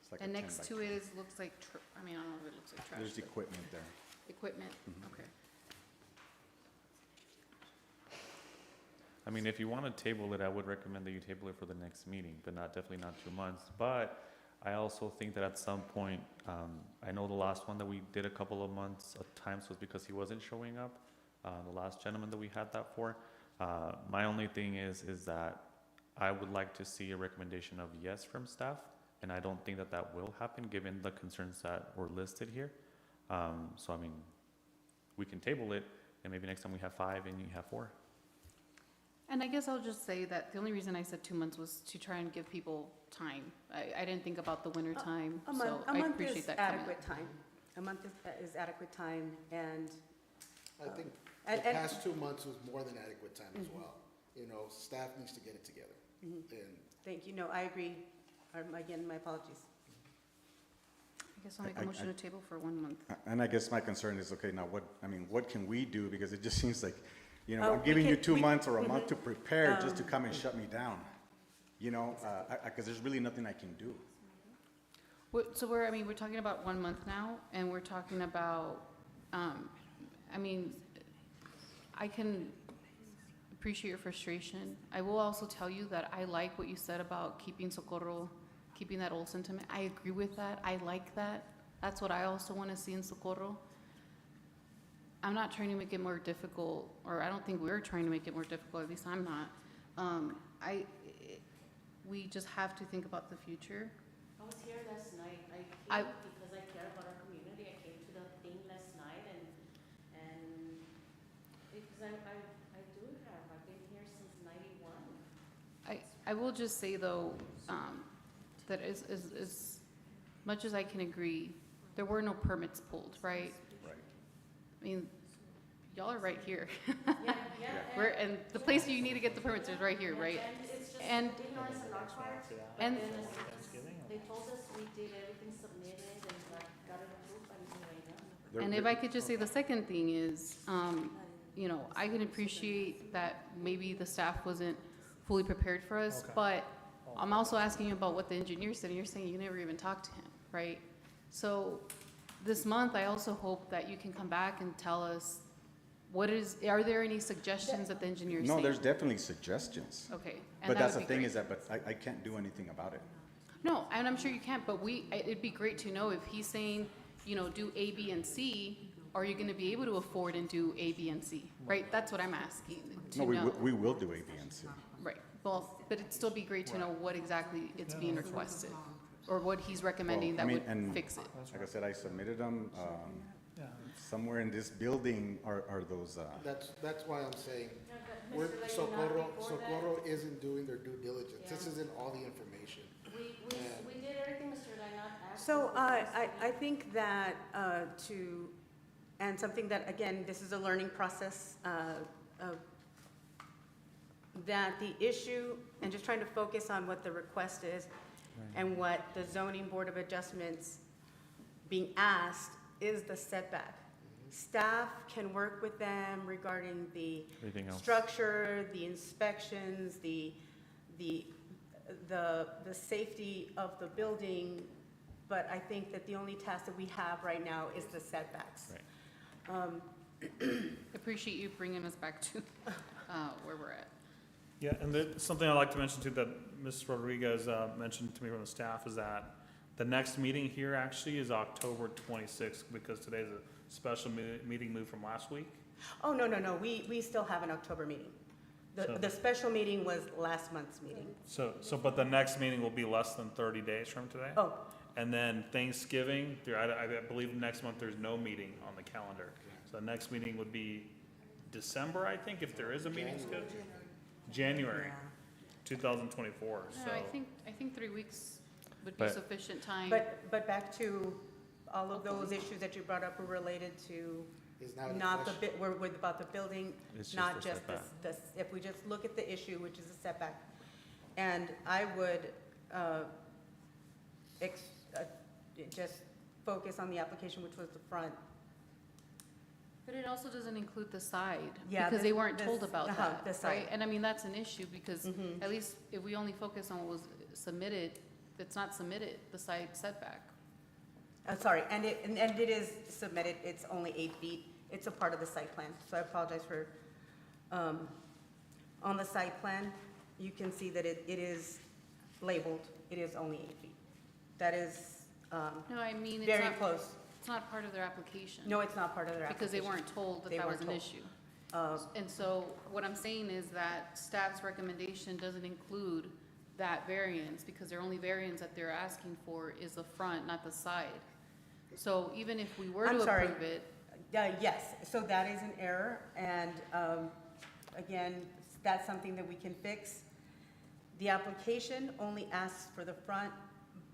It's like And a 10 next by to 10. it looks like, I mean, I don't know if it looks like trash. There's but equipment there. equipment, Mhm. okay. I mean, if you want to table it, I would recommend that you table it for the next meeting, but definitely not 2 months. But I also think that at some point, I know the last one that we did a couple of months of times was because he wasn't showing up, the last gentleman that we had that for. My only thing is that I would like to see a recommendation of yes from staff, and I don't think that that will happen given the concerns that were listed here. So I mean, we can table it, and maybe next time we have 5 and you have 4. And I guess I'll just say that the only reason I said 2 months was to try and give people time. I didn't think about the winter time, A so month, a I month appreciate is that comment. adequate time. A month is adequate time, and I think and- the and- past 2 months was more than adequate time as Mhm. well. Staff needs to get it together. Mhm. And thank you. No, I agree. Again, my apologies. I guess I'll make a I- motion to table for 1 month. And I guess my concern is, okay, now what can we do? Because it just seems like, Oh, I'm we giving you can- 2 we- months or a month to prepare just to Um, come and shut me down. Because there's really nothing I can do. So we're talking about 1 month now, and we're talking about, I mean, I can appreciate your frustration. I will also tell you that I like what you said about keeping Socorro, keeping that old sentiment. I agree with that. I like that. That's what I also want to see in Socorro. I'm not trying to make it more difficult, or I don't think we're trying to make it more difficult, at least I'm not. we just have to think about the future. I was here last night. I- I came because I care about our community. I came to the thing last night and because I do have, I've been here since 91. I will just say though, that as much as I can agree, there were no permits pulled, right? Right. I mean, y'all are right here. Yeah, yeah. And the place you need to get the permits is right here, right? And it's just And- ignorance on our part. And- But then they told us we did everything submitted and got it approved by Mr. Reyna. And if I could just say, the second thing is, you know, I can appreciate that maybe the staff wasn't fully prepared for us, Okay. but I'm also asking you about what the engineer said, and you're saying you never even talked to him, right? So this month, I also hope that you can come back and tell us are there any suggestions that the engineer is No, saying? there's definitely suggestions. Okay. and But that that's would the be thing great. is that, but I can't do anything about it. No, and I'm sure you can't, but it'd be great to know if he's saying, you know, do A, B, and C, are you gonna be able to afford and do A, B, and C, right? That's what I'm asking to No, know. we will do A, B, and C. Right, well, but it'd still be great to know what exactly it's being requested, or what he's recommending Well, that I would mean, and fix it. Like I said, I submitted them, somewhere in this building are those, That's why I'm saying, Yeah, but we're, Mr. Reyna, Socorro, before that, Socorro isn't doing their due diligence. This Yeah. isn't all the information. We did everything Mr. Reyna asked. So us to do. I think that and something that, again, this is a learning process, that the issue, and just trying to focus on what the request is and what the zoning board of adjustments being asked is the setback. Staff can work with them regarding the Everything else. structure, the inspections, the safety of the building, but I think that the only task that we have right now is the setbacks. Right. Appreciate you bringing us back to, where we're at. Yeah, and something I'd like to mention too, that Ms. Rodriguez mentioned to me from the staff, is that the next meeting here actually is October 26th, because today's a special meeting moved from last week. Oh, no, we still have an October meeting. So- The special meeting was last month's meeting. So, but the next meeting will be less than 30 days from today? Oh, And then Thanksgiving, I believe next month there's no meeting on the calendar. So the next meeting would be December, I think, if there is a meeting scheduled. January 2024, so. No, I think 3 weeks would be But- sufficient time. but back to all of those issues that you brought up were related to Is now the not the, question. we're about the building, It's just not the just setback. if we just look at the issue, which is a setback. And I would just focus on the application, which was the front. But it also doesn't include the side, Yeah, because the- they weren't the told s- about uh-huh, that, the right? side. And I mean, that's an issue, because Mhm. at least if we only focus on what was submitted, if it's not submitted, the side setback. Sorry, and it is submitted, it's only 8 feet. It's a part of the site plan, so I apologize for, on the site plan, you can see that it is labeled, it is only 8 feet. That is No, I mean, very close. it's not part of their application. No, it's not part of their Because they application. weren't told that They that was weren't an told. issue. Uh, And so what I'm saying is that staff's recommendation doesn't include that variance, because their only variance that they're asking for is the front, not the side. So even if we were I'm to sorry. approve it, Yes, so that is an error, and again, that's something that we can fix. The application only asks for the front,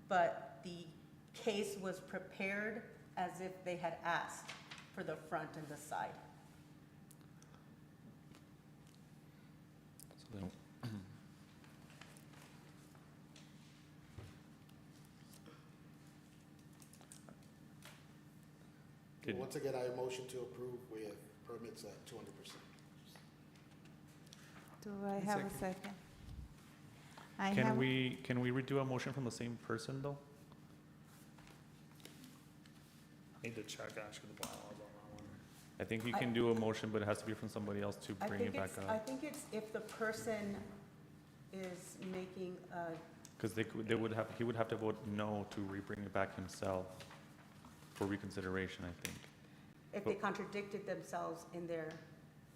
but the case was prepared as if they had asked for the front and the side. So then- Did- Once again, I motion to approve with permits at 200%. Do I have a second? I Can have, we redo a motion from the same person, though? Need to check actually the bylaws on that one. I think we can do a motion, but it has to be from somebody else to bring it back I up. think it's if the person is making a Because he would have to vote no to re-bring it back himself for reconsideration, I think. if they contradicted themselves in their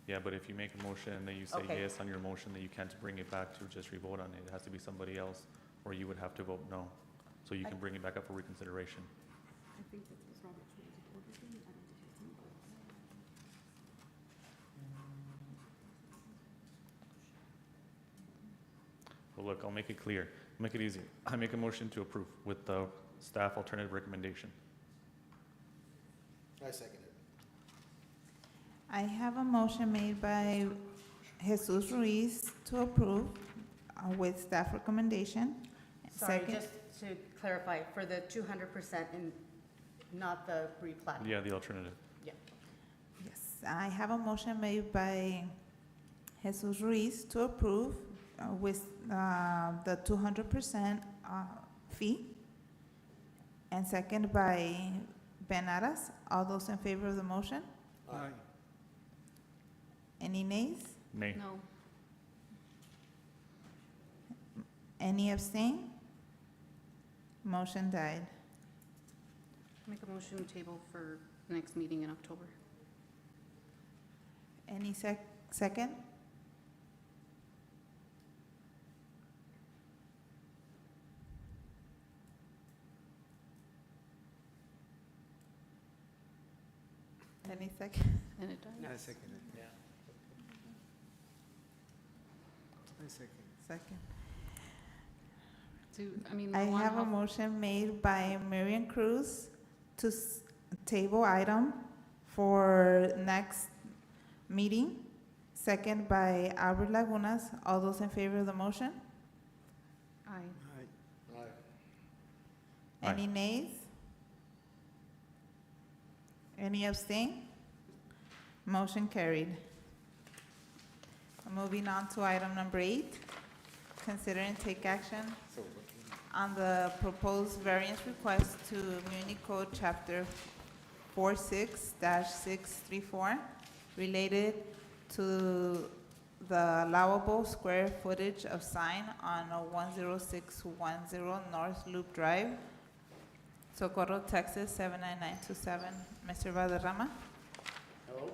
Yeah, but if you make a motion and then you say Okay. yes on your motion, then you can't bring it back to just re-vote on it. It has to be somebody else, or you would have to vote no. So you can bring it back up for reconsideration. I think that's what's Robert's rules of order thing. I don't think it's in there. Well, look, I'll make it clear, make it easy. I make a motion to approve with the staff alternative recommendation. I second it. I have a motion made by Jesus Ruiz to approve with staff recommendation. Sorry, Second- just to clarify, for the 200% and not the replat. Yeah, the alternative. Yes, I have a motion made by Jesus Ruiz to approve with the 200% fee, and second by Ben Aras. All those in favor of the motion? Aye. Any nays? Nay. No. Any abstain? Motion died. Make a motion table for next meeting in October. Any second? Any second? And it died? I second it. Yeah. I second. Second. I one have a off- motion made by Marion Cruz to table item for next meeting. Second by Albert Lagunas. All those in favor of the motion? Aye. Aye. Aye. Any nays? Any abstain? Motion carried. Moving on to item number 8, consider and take action on the proposed variance request to Muni Code Chapter 46-634 related to the allowable square footage of sign on 10610 North Loop Drive, Socorro, Texas 79927. Mr. Valderrama? Hello,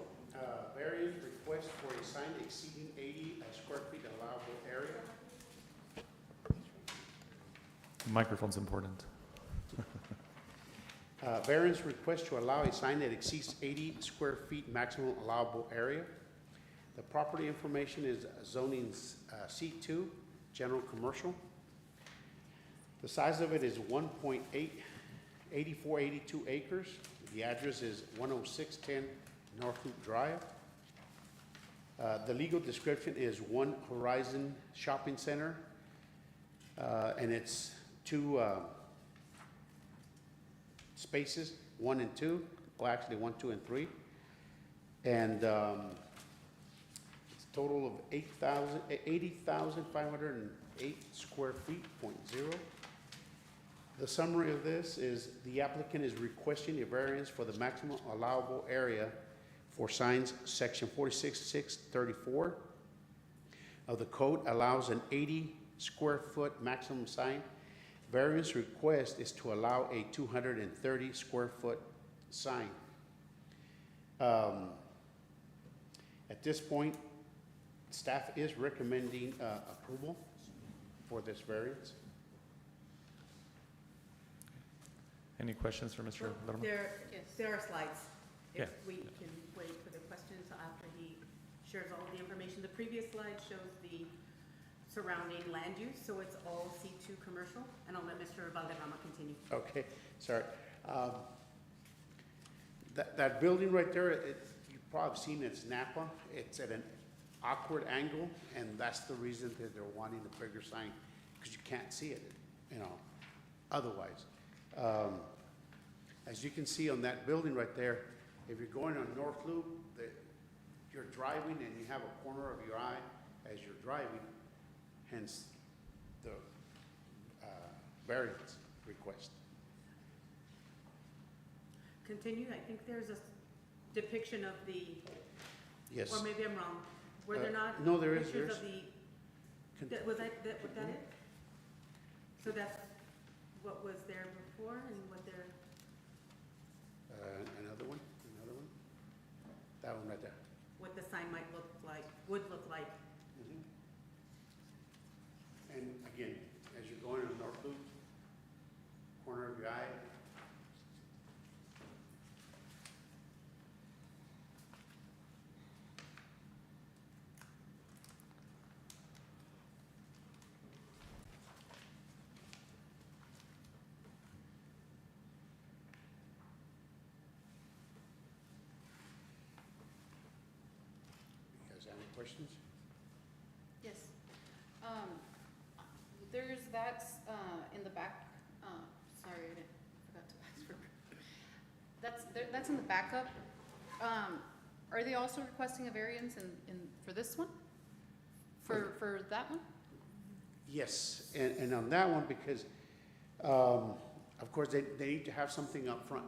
variance request for a sign exceeding 80 square feet allowable area. Microphone's important. Variance request to allow a sign that exceeds 80 square feet maximum allowable area. The property information is zoning C2, general commercial. The size of it is 1.8482 acres. The address is 10610 North Loop Drive. The legal description is One Horizon Shopping Center, and it's two spaces, 1 and 2, or actually 1, 2, and 3. And it's a total of 80,508 square feet, .0. The summary of this is the applicant is requesting a variance for the maximum allowable area for signs, section 46.634 of the code allows an 80 square foot maximum sign. Variance request is to allow a 230 square foot sign. At this point, staff is recommending approval for this variance. Any questions for Mr. Lerma? There are slides. Yeah. If we can wait for the questions after he shares all the information. The previous slide shows the surrounding land use, so it's all C2 commercial, and I'll let Mr. Valderrama continue. Okay, sorry. That building right there, you've probably seen it's Napa. It's at an awkward angle, and that's the reason that they're wanting the bigger sign, because you can't see it, otherwise. As you can see on that building right there, if you're going on North Loop, you're driving and you have a corner of your eye as you're driving, hence the variance request. Continue, I think there's a depiction of the, Yes. or maybe I'm wrong. Were there not? No, there is, Pictures of there's- was that it? So that's what was there before and what there, Another one, that one right there. what the sign might look like, would look like. And again, as you're going to North Loop, corner of your eye, you guys have any questions? Yes. There's that's in the back, sorry, I forgot to ask for. That's in the backup. Are they also requesting a variance for this one? For that one? Yes, and on that one, because, of course, they need to have something up front.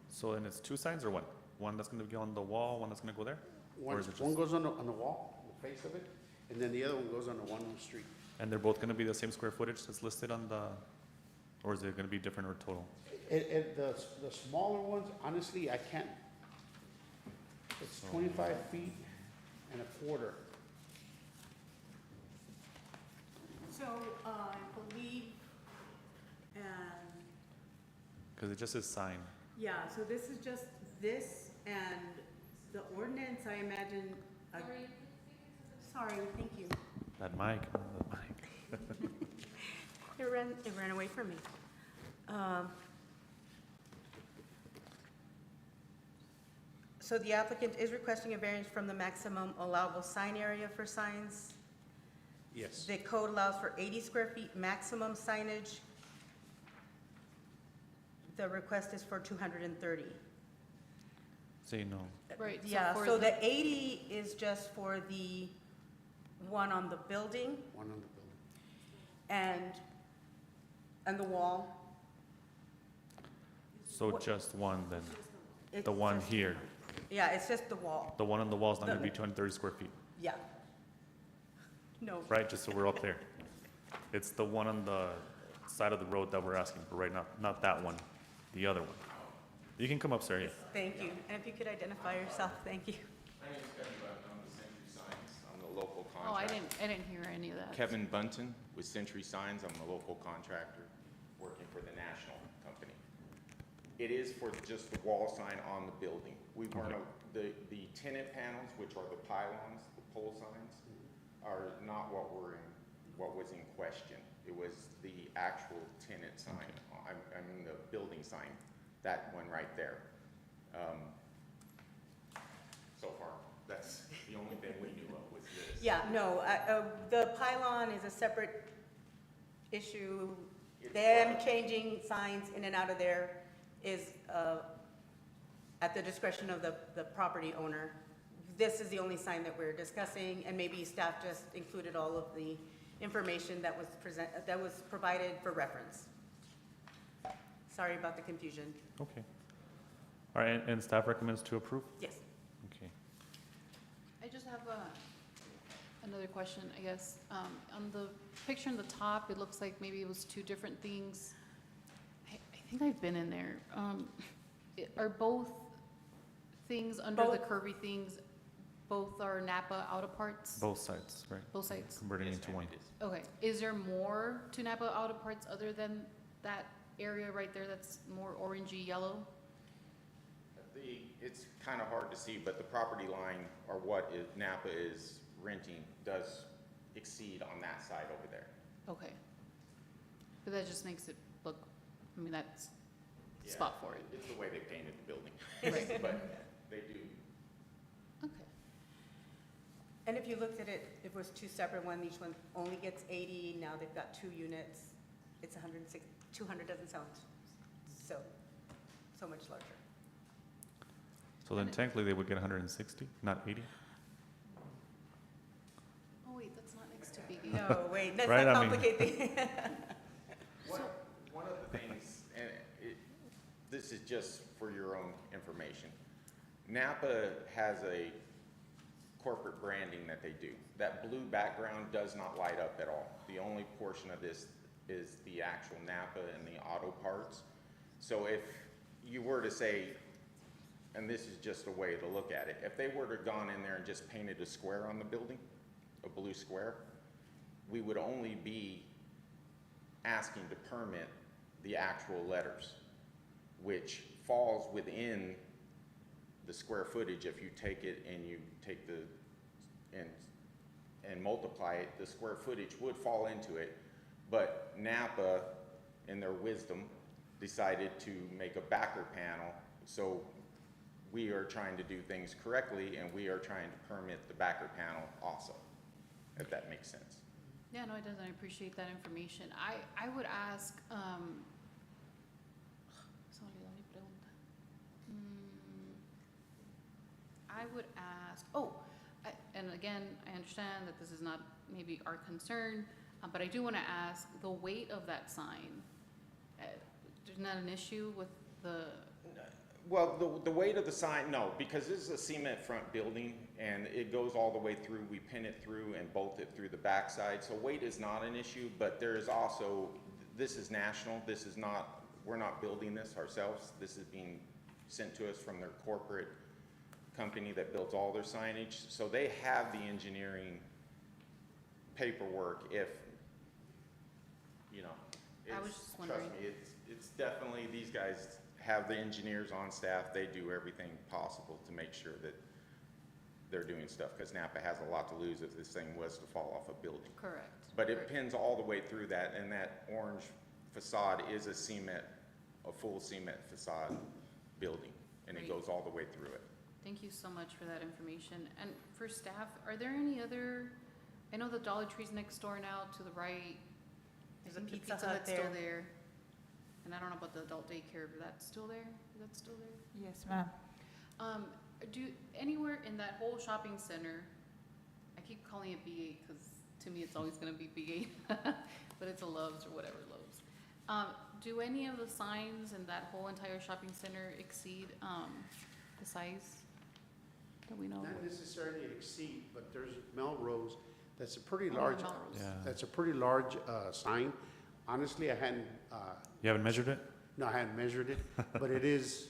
So then it's two signs or one? One that's gonna be on the wall, one that's gonna go there? Or One, is it one just- goes on the wall, the face of it, and then the other one goes on the one on the street. And they're both gonna be the same square footage that's listed on the, or is it gonna be different or total? The smaller ones, honestly, I can't, it's 25 feet and a quarter. So, I believe, and, Cause it just says sign. yeah, so this is just this and the ordinance, I imagine. Sorry, thank you. That mic, that mic. It ran away from me. So the applicant is requesting a variance from the maximum allowable sign area for signs. Yes. The code allows for 80 square feet maximum signage. The request is for 230. Say no. Right, so Yeah, for so the- the 80 is just for the one on the building One on the building. and the wall. So What- just one then, It's the one just- here. Yeah, it's just the wall, The one on the wall is not gonna be The- 230 square feet, yeah. No, right? Just so we're up there. It's the one on the side of the road that we're asking for right now, not that one, the other one. You can come up, sir, yeah. thank you. And if you could identify yourself, thank you. My name is Kevin Bunton, I'm with Century Signs, I'm the local contractor. Oh, I didn't hear any of that. Kevin Bunton with Century Signs, I'm the local contractor working for the national company. It is for just the wall sign on the building. We weren't, the tenant panels, which are the pylons, the pole signs, are not what was in question. It was the actual tenant sign, I mean, the building sign, that one right there. So far, that's the only thing we knew of was this. Yeah, no, the pylon is a separate issue. It's Them fine. changing signs in and out of there is at the discretion of the property owner. This is the only sign that we're discussing, and maybe staff just included all of the information that was provided for reference. Sorry about the confusion. Okay. All right, and staff recommends to approve? Yes. Okay. I just have another question, I guess. On the picture on the top, it looks like maybe it was two different things. I think I've been in there. Are both things under the Both. curvy things, both are Napa auto parts? Both sides, right? Both sides? Converting Yes, into ma'am, one. it is. Okay. Is there more to Napa auto parts other than that area right there that's more orangey yellow? It's kind of hard to see, but the property line or what Napa is renting does exceed on that side over there. Okay. But that just makes it look, I mean, that's Yeah, spot for it. It's the way they painted the building. Right. But they do. Okay. And if you looked at it, it was two separate ones. Each one only gets 80. Now they've got 2 units. It's 106, 200 doesn't sound so much larger. So then technically they would get 160, not 80? Oh, wait, that's not next to Biggie. No, wait, let's Right, not I mean- complicate things. One of the things, and this is just for your own information, Napa has a corporate branding that they do. That blue background does not light up at all. The only portion of this is the actual Napa and the auto parts. So if you were to say, and this is just a way to look at it, if they were to have gone in there and just painted a square on the building, a blue square, we would only be asking to permit the actual letters, which falls within the square footage. If you take it and you take the, and multiply it, the square footage would fall into it. But Napa, in their wisdom, decided to make a backer panel. So we are trying to do things correctly, and we are trying to permit the backer panel also, if that makes sense. Yeah, no, it doesn't. I appreciate that information. I would ask, se me olvidó mi pregunta. I would ask, and again, I understand that this is not maybe our concern, but I do want to ask the weight of that sign. There's not an issue with the, Well, the weight of the sign, no, because this is a cement front building and it goes all the way through. We pin it through and bolt it through the backside. So weight is not an issue, but there is also, this is national. This is not, we're not building this ourselves. This is being sent to us from their corporate company that builds all their signage. So they have the engineering paperwork if, you know, I was it's, just trust wondering. me, it's definitely, these guys have the engineers on staff. They do everything possible to make sure that they're doing stuff, because Napa has a lot to lose if this thing was to fall off a building. correct. But it correct. pins all the way through that, and that orange facade is a full cement facade building, and it Great. goes all the way through it. Thank you so much for that information. And for staff, are there any other, I know the Dollar Tree's next door now to the right. There's I a think the Pizza Hut Hut's still there. there. And I don't know about the adult daycare, but that's still there? Is that still there? Yes, ma'am. Do, anywhere in that whole shopping center, I keep calling it B8 because to me it's always gonna be B8, but it's a Love's or whatever Love's. Do any of the signs in that whole entire shopping center exceed, the size that we know? of? Not necessarily exceed, but there's Melrose, that's a pretty Oh, large, Melrose. Yeah. that's a pretty large sign. Honestly, I hadn't, You haven't measured it? no, I hadn't measured it, but it is,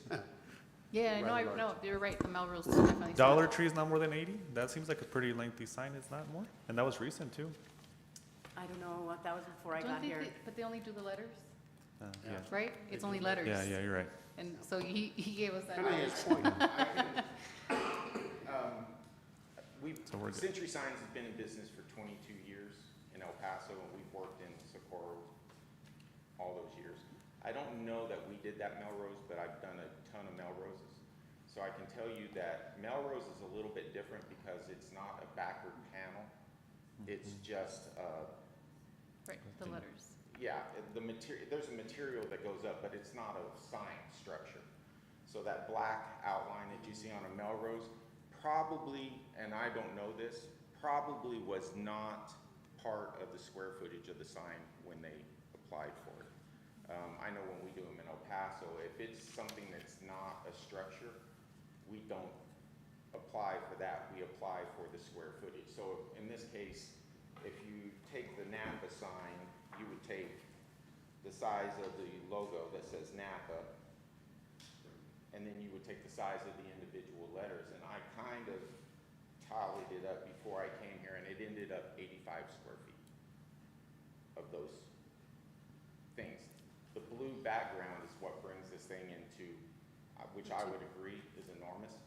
Yeah, no, Rather no, large. you're right, the Melrose is definitely. Dollar Tree is not more than 80? That seems like a pretty lengthy sign, is not more? And that was recent too. I don't know, what that was before I Don't got they here. But they only do the letters, Yeah. right? It's only letters. Yeah, yeah, you're right. And so he gave us that. kind of knowledge. his point. So we're good. Century Signs has been in business for 22 years in El Paso, and we've worked in Socorro all those years. I don't know that we did that Melrose, but I've done a ton of Melroses. So I can tell you that Melrose is a little bit different because it's not a backward panel. It's just, Right, the letters. yeah, the material, there's a material that goes up, but it's not a sign structure. So that black outline that you see on a Melrose probably, and I don't know this, probably was not part of the square footage of the sign when they applied for it. I know when we do them in El Paso, if it's something that's not a structure, we don't apply for that, we apply for the square footage. So in this case, if you take the Napa sign, you would take the size of the logo that says Napa, and then you would take the size of the individual letters. And I kind of tallied it up before I came here, and it ended up 85 square feet of those things. The blue background is what brings this thing into, which I would agree is enormous.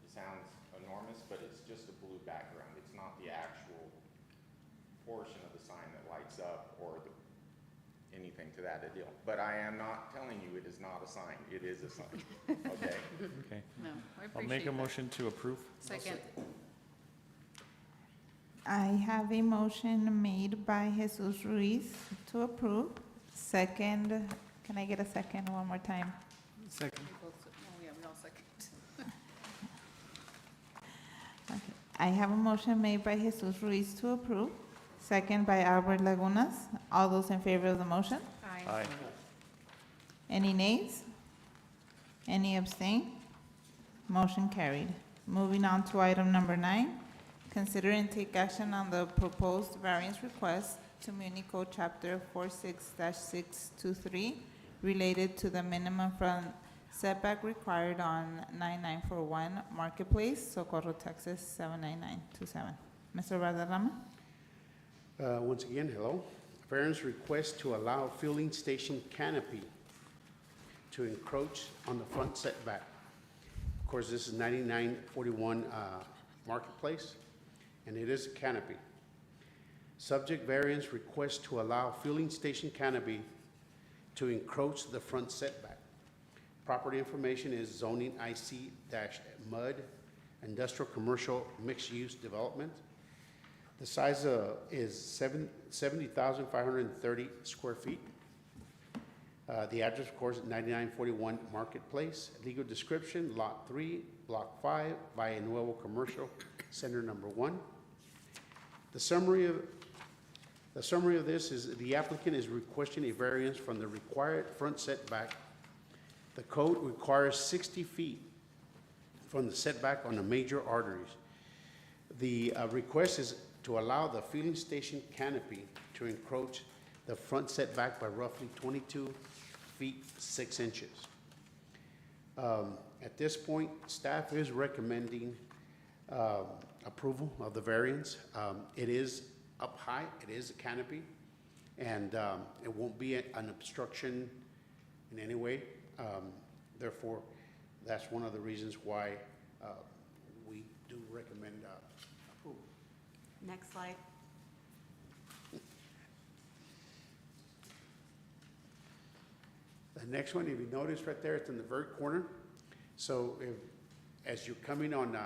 It sounds enormous, but it's just a blue background. It's not the actual portion of the sign that lights up or anything to that deal. But I am not telling you it is not a sign. It is a sign, okay? Okay. No, I I'll appreciate make a that. motion to approve. Second. I have a motion made by Jesus Ruiz to approve. Second, can I get a second one more time? Second. We both- oh, yeah, we all second. Okay. I have a motion made by Jesus Ruiz to approve, second by Albert Lagunas. All those in favor of the motion? Aye. Any nays? Any abstain? Motion carried. Moving on to item number 9, consider and take action on the proposed variance request to Muni Code Chapter 46-623 related to the minimum front Setback required on 9941 Marketplace, Socorro, Texas 79927. Mr. Valderrama? Once again, hello. Variance request to allow filling station canopy to encroach on the front setback. Of course, this is 9941 Marketplace, and it is a canopy. Subject variance request to allow filling station canopy to encroach the front setback. Property information is zoning IC-MUD, Industrial Commercial Mixed-Use Development. The size is 70,530 square feet. The address, of course, is 9941 Marketplace. Legal description, Lot 3, Block 5, Valle Nuevo Commercial Center Number 1. The summary of this is the applicant is requesting a variance from the required front setback. The code requires 60 feet from the setback on the major arteries. The request is to allow the filling station canopy to encroach the front setback by roughly 22 feet 6 inches. At this point, staff is recommending approval of the variance. It is up high, it is a canopy, and it won't be an obstruction in any way. Therefore, that's one of the reasons why we do recommend approval. Next slide. The next one, if you notice right there, it's in the very corner. So as you're coming on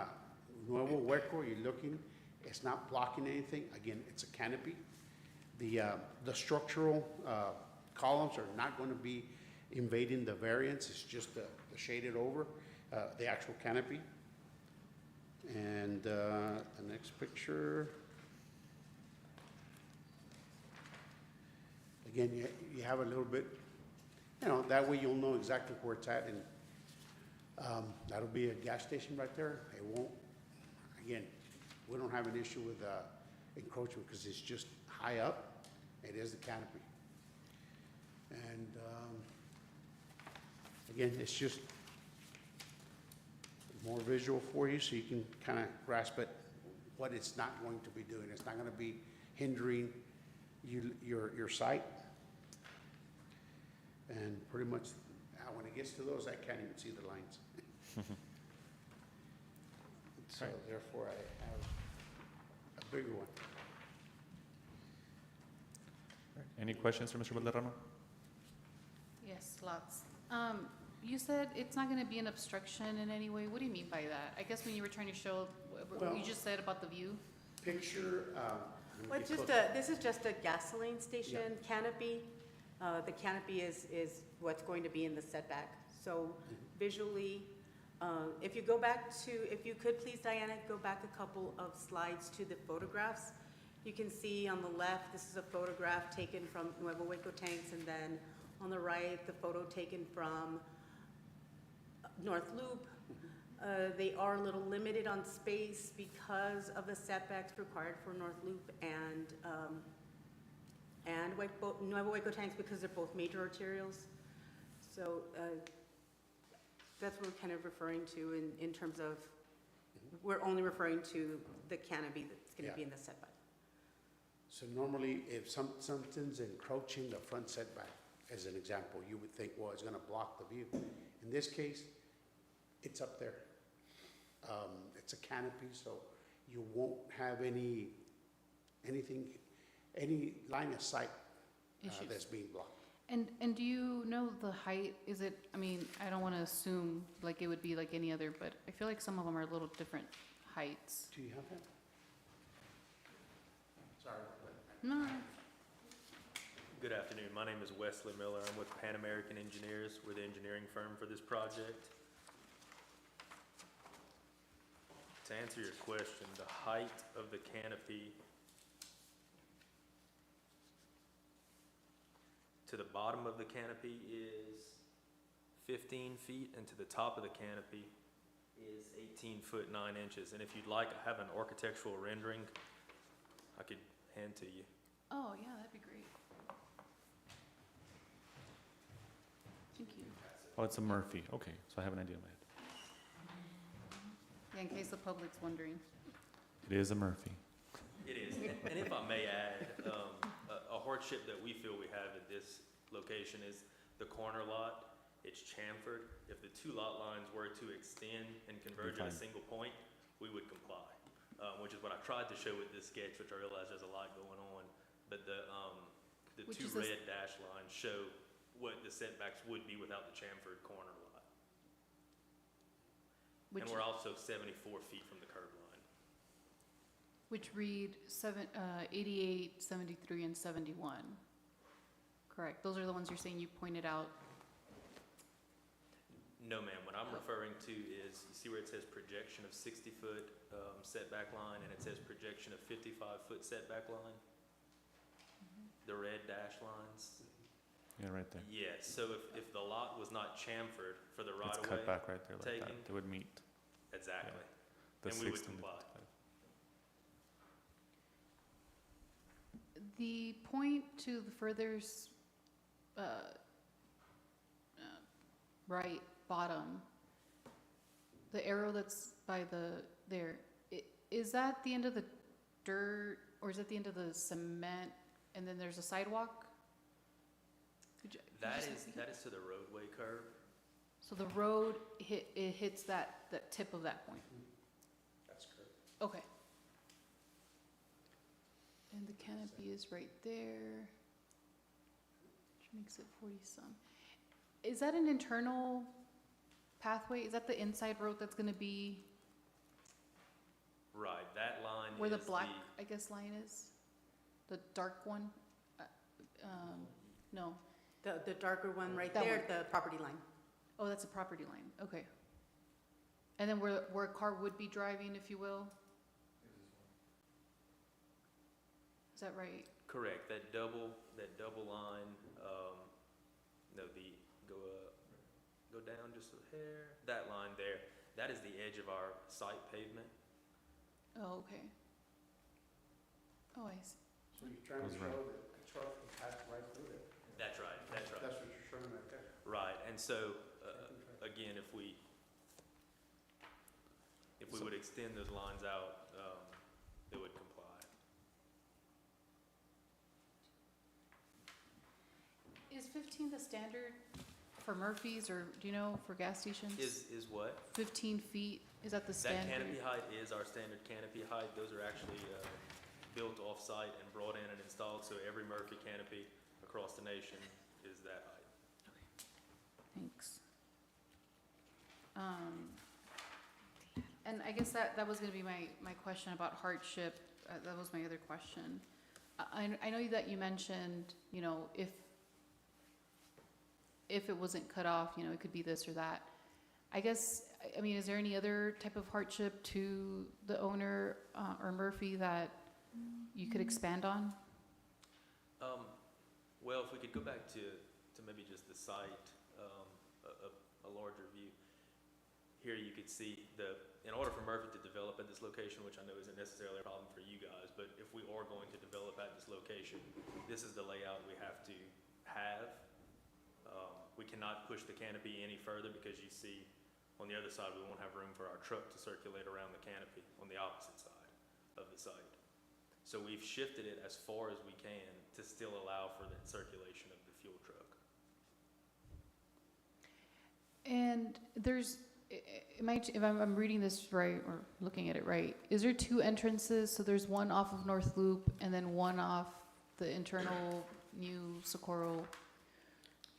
Nuevo Hueco, you're looking, it's not blocking anything. Again, it's a canopy. The structural columns are not going to be invading the variance. It's just the shaded over, the actual canopy. And the next picture. Again, you have a little bit, that way you'll know exactly where it's at, and that'll be a gas station right there. It won't, again, we don't have an issue with encroachment because it's just high up. It is the canopy. And again, it's just more visual for you so you can kind of grasp it, what it's not going to be doing. It's not going to be hindering your site. And pretty much, when it gets to those, I can't even see the lines. So therefore, I have a bigger one. Any questions for Mr. Valderrama? Yes, lots. You said it's not gonna be an obstruction in any way. What do you mean by that? I guess when you were trying to show what you just said about the view? Picture, Well, it's just this is just a gasoline station canopy. The canopy is what's going to be in the setback. So visually, if you go back to, if you could please, Diana, go back a couple of slides to the photographs. You can see on the left, this is a photograph taken from Nuevo Hueco Tanks, and then on the right, the photo taken from North Loop. They are a little limited on space because of the setbacks required for North Loop and Nuevo Hueco Tanks, because they're both major arterials. So that's what we're kind of referring to in terms of, we're only referring to the canopy that's going to be in the setback. so normally, if something's encroaching the front setback, as an example, you would think, well, it's going to block the view. In this case, it's up there. It's a canopy, so you won't have any line of sight that's being blocked. And do you know the height? Is it, I mean, I don't want to assume like it would be like any other, but I feel like some of them are a little different heights. Do you have that? Sorry. No, Good afternoon. My name is Wesley Miller. I'm with Pan American Engineers. We're the engineering firm for this project. To answer your question, the height of the canopy to the bottom of the canopy is 15 feet, and to the top of the canopy is 18 foot 9 inches. And if you'd like, I have an architectural rendering I could hand to you. oh, yeah, that'd be great. Thank you. Oh, it's a Murphy. Okay, so I have an idea in my head. Yeah, in case the public's wondering. It is a Murphy. It is, and if I may add, a hardship that we feel we have at this location is the corner lot. It's chamfered. If the two lot lines were to extend and converge at a Fine. single point, we would comply, which is what I tried to show with this sketch, which I realize there's a lot going on. But the Which two is this- red dash lines show what the setbacks would be without the chamfered corner lot. Which, And we're also 74 feet from the curb line. which read 88, 73, and 71. Correct. Those are the ones you're saying you pointed out. No, ma'am. What I'm referring to is, you see where it says projection of 60-foot setback line, and it says projection of 55-foot setback line? The red dash lines? Yeah, right there. Yes, so if the lot was not chamfered for the It's right-of-way, cut back right there like that. taken. It would meet exactly, the and we would 60 to comply. 55. The point to the further right bottom, the arrow that's by is that the end of the dirt, or is that the end of the cement, and then there's a sidewalk? Could you That just is, speak? that is to the roadway curb. So the road hits that tip of that point? That's correct. Okay. And the canopy is right there, which makes it 40-some. Is that an internal pathway? Is that the inside road that's gonna be Right, that line where the is black, I guess, line is? The dark one? No. The darker one right That there, one. the property line. Oh, that's a property line, okay. And then where a car would be driving, if you will? Is that right? Correct, that double line, no, go down just a hair, that line there, that is the edge of our site pavement. Oh, okay. Oh, I see. So you're trying to That's right. show that the truck can pass right through there. That's right, that's right. That's what you're showing right there. Right, and so, again, if we would extend those lines out, it would comply. Is 15 the standard for Murphy's, or do you know, for gas stations? Is what? 15 feet, is that the That standard? canopy height is our standard canopy height. Those are actually built off-site and brought in and installed, so every Murphy canopy across the nation is that height. Thanks. And I guess that was gonna be my question about hardship. That was my other question. I know that you mentioned, you know, if it wasn't cut off, you know, it could be this or that. I guess, I mean, is there any other type of hardship to the owner or Murphy that you could expand on? Well, if we could go back to maybe just the site, a larger view. Here you could see in order for Murphy to develop at this location, which I know isn't necessarily a problem for you guys, but if we are going to develop at this location, this is the layout we have to have. We cannot push the canopy any further because you see on the other side, we won't have room for our truck to circulate around the canopy on the opposite side of the site. So we've shifted it as far as we can to still allow for that circulation of the fuel truck. And there's, if I'm reading this right, or looking at it right, is there two entrances? So there's one off of North Loop and then one off the internal new Socorro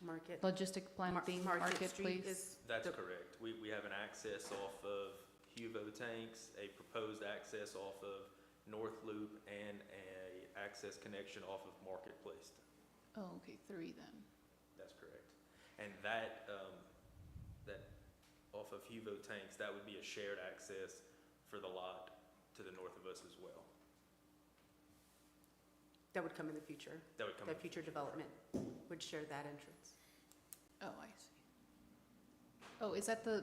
Market. logistic plant thing, Market Street marketplace? is. That's the- correct. We have an access off of Huvo Tanks, a proposed access off of North Loop, and a access connection off of Marketplace. Oh, okay, 3 then. That's correct. And that off of Huvo Tanks, that would be a shared access for the lot to the north of us as well. That would come in the future. That would come. That future development would share that entrance. Oh, I see. Oh, is that the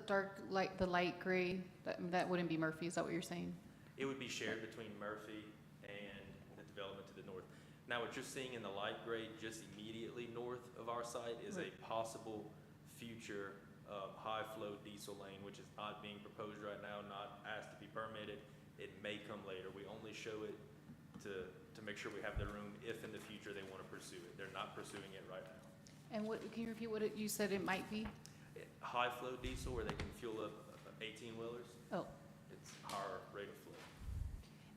the light gray? That wouldn't be Murphy, is that what you're saying? It would be shared between Murphy and the development to the north. Now, what you're seeing in the light gray just immediately north of our site is a possible future high-flow diesel lane, which is not being proposed right now, not asked to be permitted. It may come later. We only show it to make sure we have the room if in the future they want to pursue it. They're not pursuing it right now. And what, can you repeat what you said it might be? High-flow diesel, where they can fuel up 18-wheelers, Oh, it's higher rate of flow.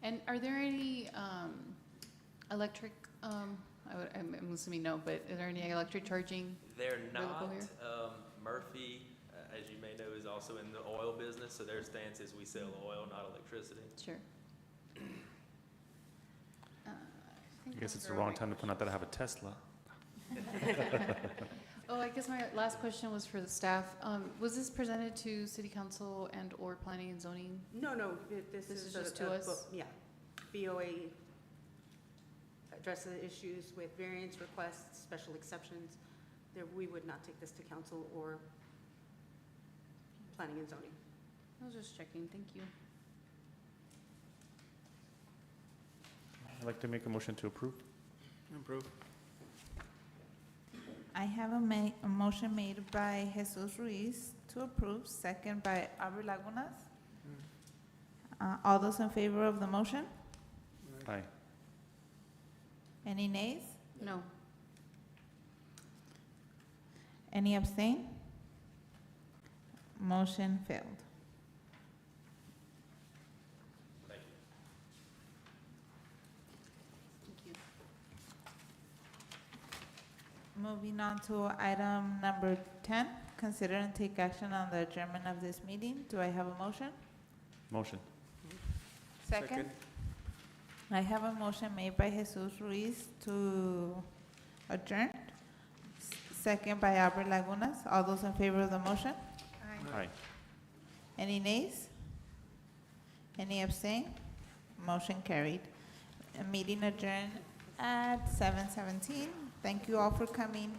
and are there any, electric, I'm assuming no, but are there any electric charging? They're Available not. here? Murphy, as you may know, is also in the oil business, so their stance is we sell oil, not electricity. Sure. I guess it's the wrong time to point out that I have a Tesla. Oh, I guess my last question was for the staff. Was this presented to city council and/or planning and zoning? No, this This is is a- just to a us? bo- Yeah. BOA addresses issues with variance requests, special exceptions. There, we would not take this to council or planning and zoning. I was just checking, thank you. I'd like to make a motion to approve. Improve. I have a motion made by Jesus Ruiz to approve, second by Albert Lagunas. All those in favor of the motion? Aye. Any nays? No. Any abstain? Motion failed. Thank you. Thank you. Moving on to item number 10, consider and take action on the adjournment of this meeting. Do I have a motion? Motion. Second? I have a motion made by Jesus Ruiz to adjourn, second by Albert Lagunas. All those in favor of the motion? Aye. Any nays? Any abstain? Motion carried. A meeting adjourned at 7:17. Thank you all for coming.